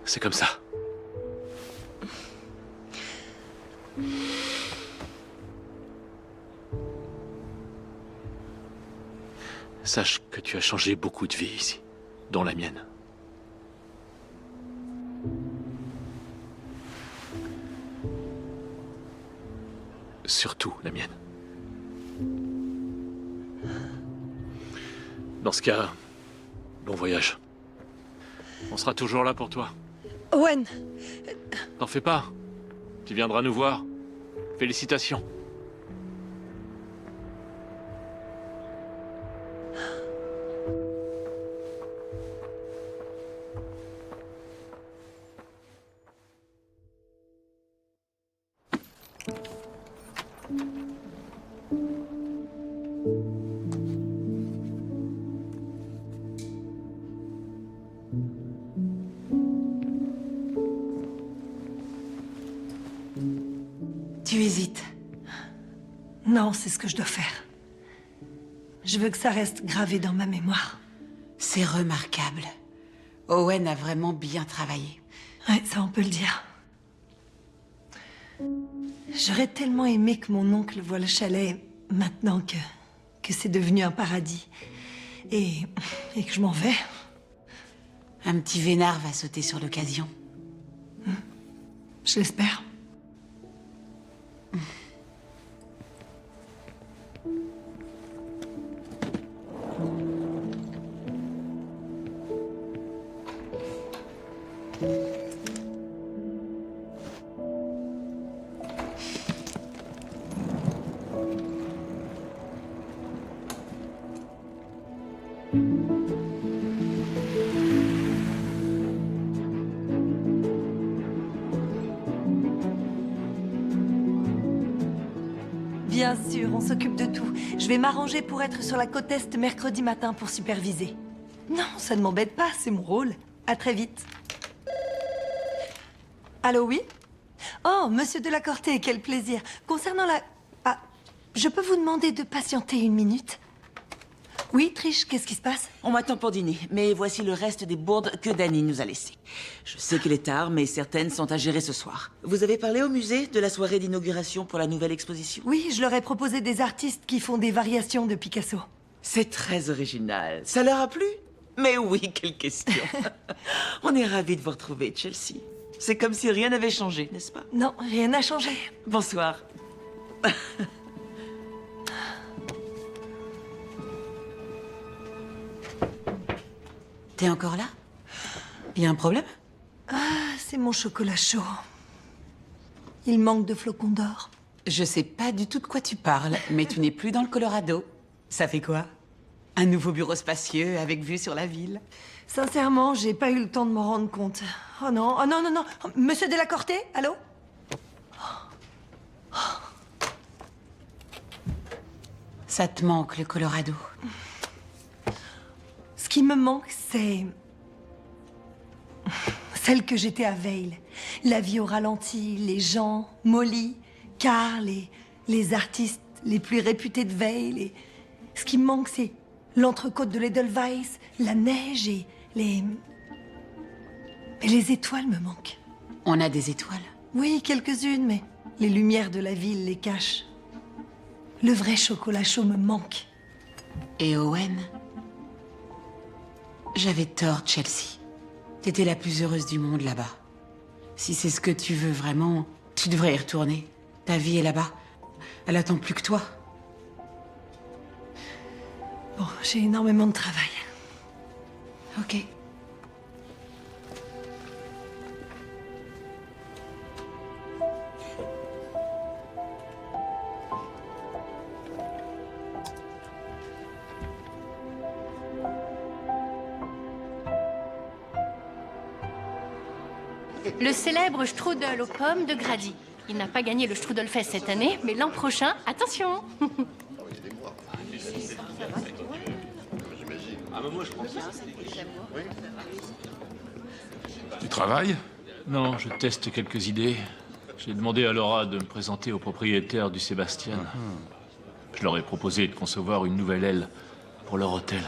C'est comme ça. Sache que tu as changé beaucoup de vies ici, dont la mienne. Surtout la mienne. Dans ce cas, bon voyage. On sera toujours là pour toi. Owen! T'en fais pas. Tu viendras nous voir. Félicitations. Tu hésites? Non, c'est ce que je dois faire. Je veux que ça reste gravé dans ma mémoire. C'est remarquable. Owen a vraiment bien travaillé. Ouais, ça on peut le dire. J'aurais tellement aimé que mon oncle voie le chalet maintenant que c'est devenu un paradis. Et que je m'en vais. Un petit vénard va sauter sur l'occasion. Je l'espère. Bien sûr, on s'occupe de tout. Je vais m'arranger pour être sur la côte Est mercredi matin pour superviser. Non, ça ne m'embête pas, c'est mon rôle. À très vite. Allô, oui? Oh, monsieur Delacorte, quel plaisir. Concernant la... Ah, je peux vous demander de patienter une minute? Oui, Trish, qu'est-ce qui se passe? On m'attend pour dîner, mais voici le reste des bourdes que Danny nous a laissées. Je sais qu'il est tard, mais certaines sont à gérer ce soir. Vous avez parlé au musée de la soirée d'inauguration pour la nouvelle exposition? Oui, je leur ai proposé des artistes qui font des variations de Picasso. C'est très original. Ça leur a plu? Mais oui, quelle question. On est ravis de vous retrouver, Chelsea. C'est comme si rien n'avait changé, n'est-ce pas? Non, rien n'a changé. Bonsoir. T'es encore là? Y a un problème? Ah, c'est mon chocolat chaud. Il manque de flocons d'or. Je sais pas du tout de quoi tu parles, mais tu n'es plus dans le Colorado. Ça fait quoi? Un nouveau bureau spacieux avec vue sur la ville? Sincèrement, j'ai pas eu le temps de m'en rendre compte. Oh non, oh non, non, non. Monsieur Delacorte, allô? Ça te manque, le Colorado. Ce qui me manque, c'est... celle que j'étais à Vale. La vie au ralenti, les gens, Molly, Carl, les artistes les plus réputés de Vale. Et... ce qui me manque, c'est l'entrecôte de l'Edelweiss, la neige et les... Mais les étoiles me manquent. On a des étoiles? Oui, quelques-unes, mais les lumières de la ville les cachent. Le vrai chocolat chaud me manque. Et Owen? J'avais tort, Chelsea. T'étais la plus heureuse du monde là-bas. Si c'est ce que tu veux vraiment, tu devrais y retourner. Ta vie est là-bas. Elle attend plus que toi. Bon, j'ai énormément de travail. Ok. Le célèbre strudel aux pommes de Grady. Il n'a pas gagné le Strudelfest cette année, mais l'an prochain, attention. Tu travailles? Non, je teste quelques idées. J'ai demandé à Laura de me présenter aux propriétaires du Sébastien. Je leur ai proposé de concevoir une nouvelle aile pour leur hôtel.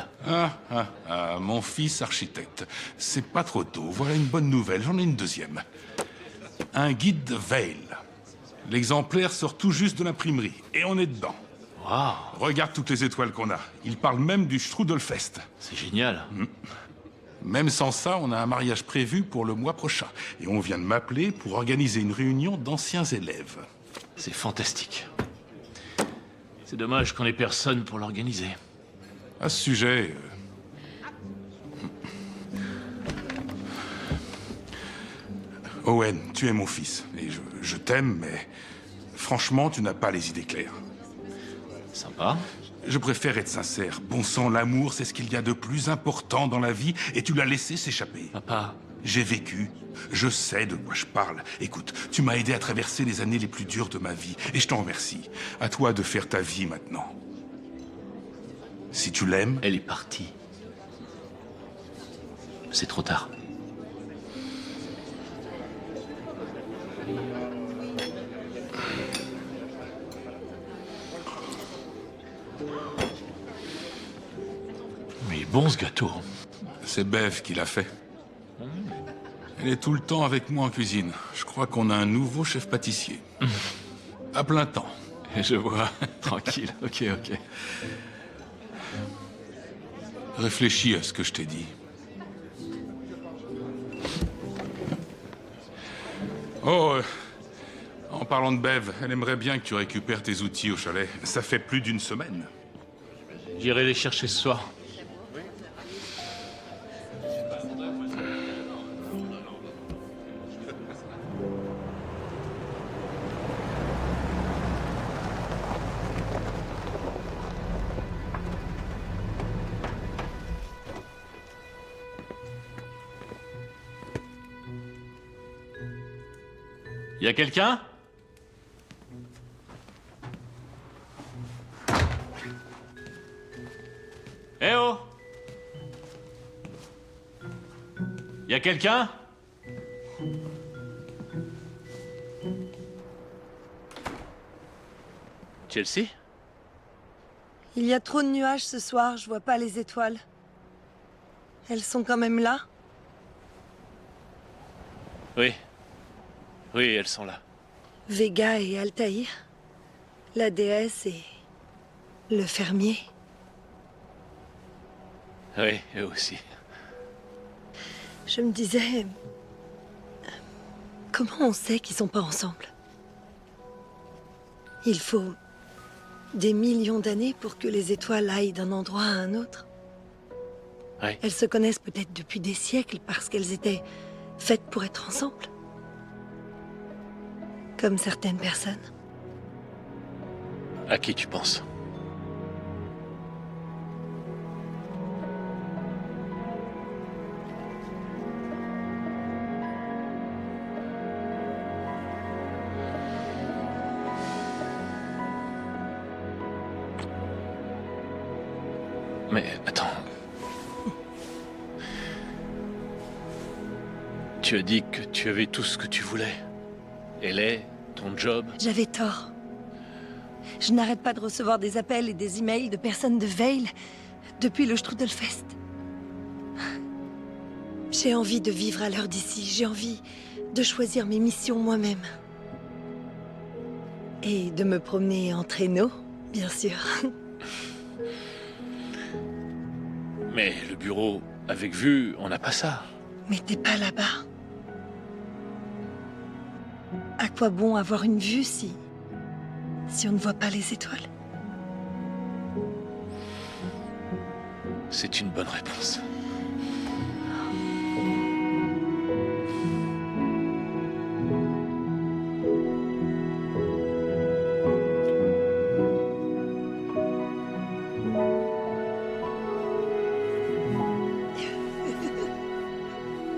Mon fils architecte. C'est pas trop tôt. Voilà une bonne nouvelle. J'en ai une deuxième. Un guide de Vale. L'exemplaire sort tout juste de l'imprimerie. Et on est dedans. Waouh! Regarde toutes les étoiles qu'on a. Il parle même du Strudelfest. C'est génial. Même sans ça, on a un mariage prévu pour le mois prochain. Et on vient de m'appeler pour organiser une réunion d'anciens élèves. C'est fantastique. C'est dommage qu'on ait personne pour l'organiser. À ce sujet... Owen, tu es mon fils. Et je t'aime, mais... franchement, tu n'as pas les idées claires. Sympa. Je préfère être sincère. Bon sang, l'amour, c'est ce qu'il y a de plus important dans la vie, et tu l'as laissé s'échapper. Papa. J'ai vécu. Je sais de quoi je parle. Écoute, tu m'as aidé à traverser les années les plus dures de ma vie, et je t'en remercie. À toi de faire ta vie maintenant. Si tu l'aimes... Elle est partie. C'est trop tard. Mais bon, ce gâteau. C'est Bev qui l'a fait. Elle est tout le temps avec moi en cuisine. Je crois qu'on a un nouveau chef pâtissier. À plein temps. Je vois. Tranquille. Ok. Réfléchis à ce que je t'ai dit. Oh, en parlant de Bev, elle aimerait bien que tu récupères tes outils au chalet. Ça fait plus d'une semaine. J'irai les chercher ce soir. Y a quelqu'un? Eh oh! Y a quelqu'un? Chelsea? Il y a trop de nuages ce soir, je vois pas les étoiles. Elles sont quand même là? Oui. Oui, elles sont là. Vega et Altaïr, la déesse et le fermier. Oui, eux aussi. Je me disais... Comment on sait qu'ils sont pas ensemble? Il faut des millions d'années pour que les étoiles aillent d'un endroit à un autre. Oui. Elles se connaissent peut-être depuis des siècles parce qu'elles étaient faites pour être ensemble. Comme certaines personnes. À qui tu penses? Mais attends. Tu as dit que tu avais tout ce que tu voulais. Elle est, ton job. J'avais tort. Je n'arrête pas de recevoir des appels et des emails de personnes de Veil depuis le Strudelfest. J'ai envie de vivre à l'heure d'ici. J'ai envie de choisir mes missions moi-même. Et de me promener en traîneau, bien sûr. Mais le bureau avec vue, on n'a pas ça. Mais t'es pas là-bas. À quoi bon avoir une vue si on ne voit pas les étoiles? C'est une bonne réponse.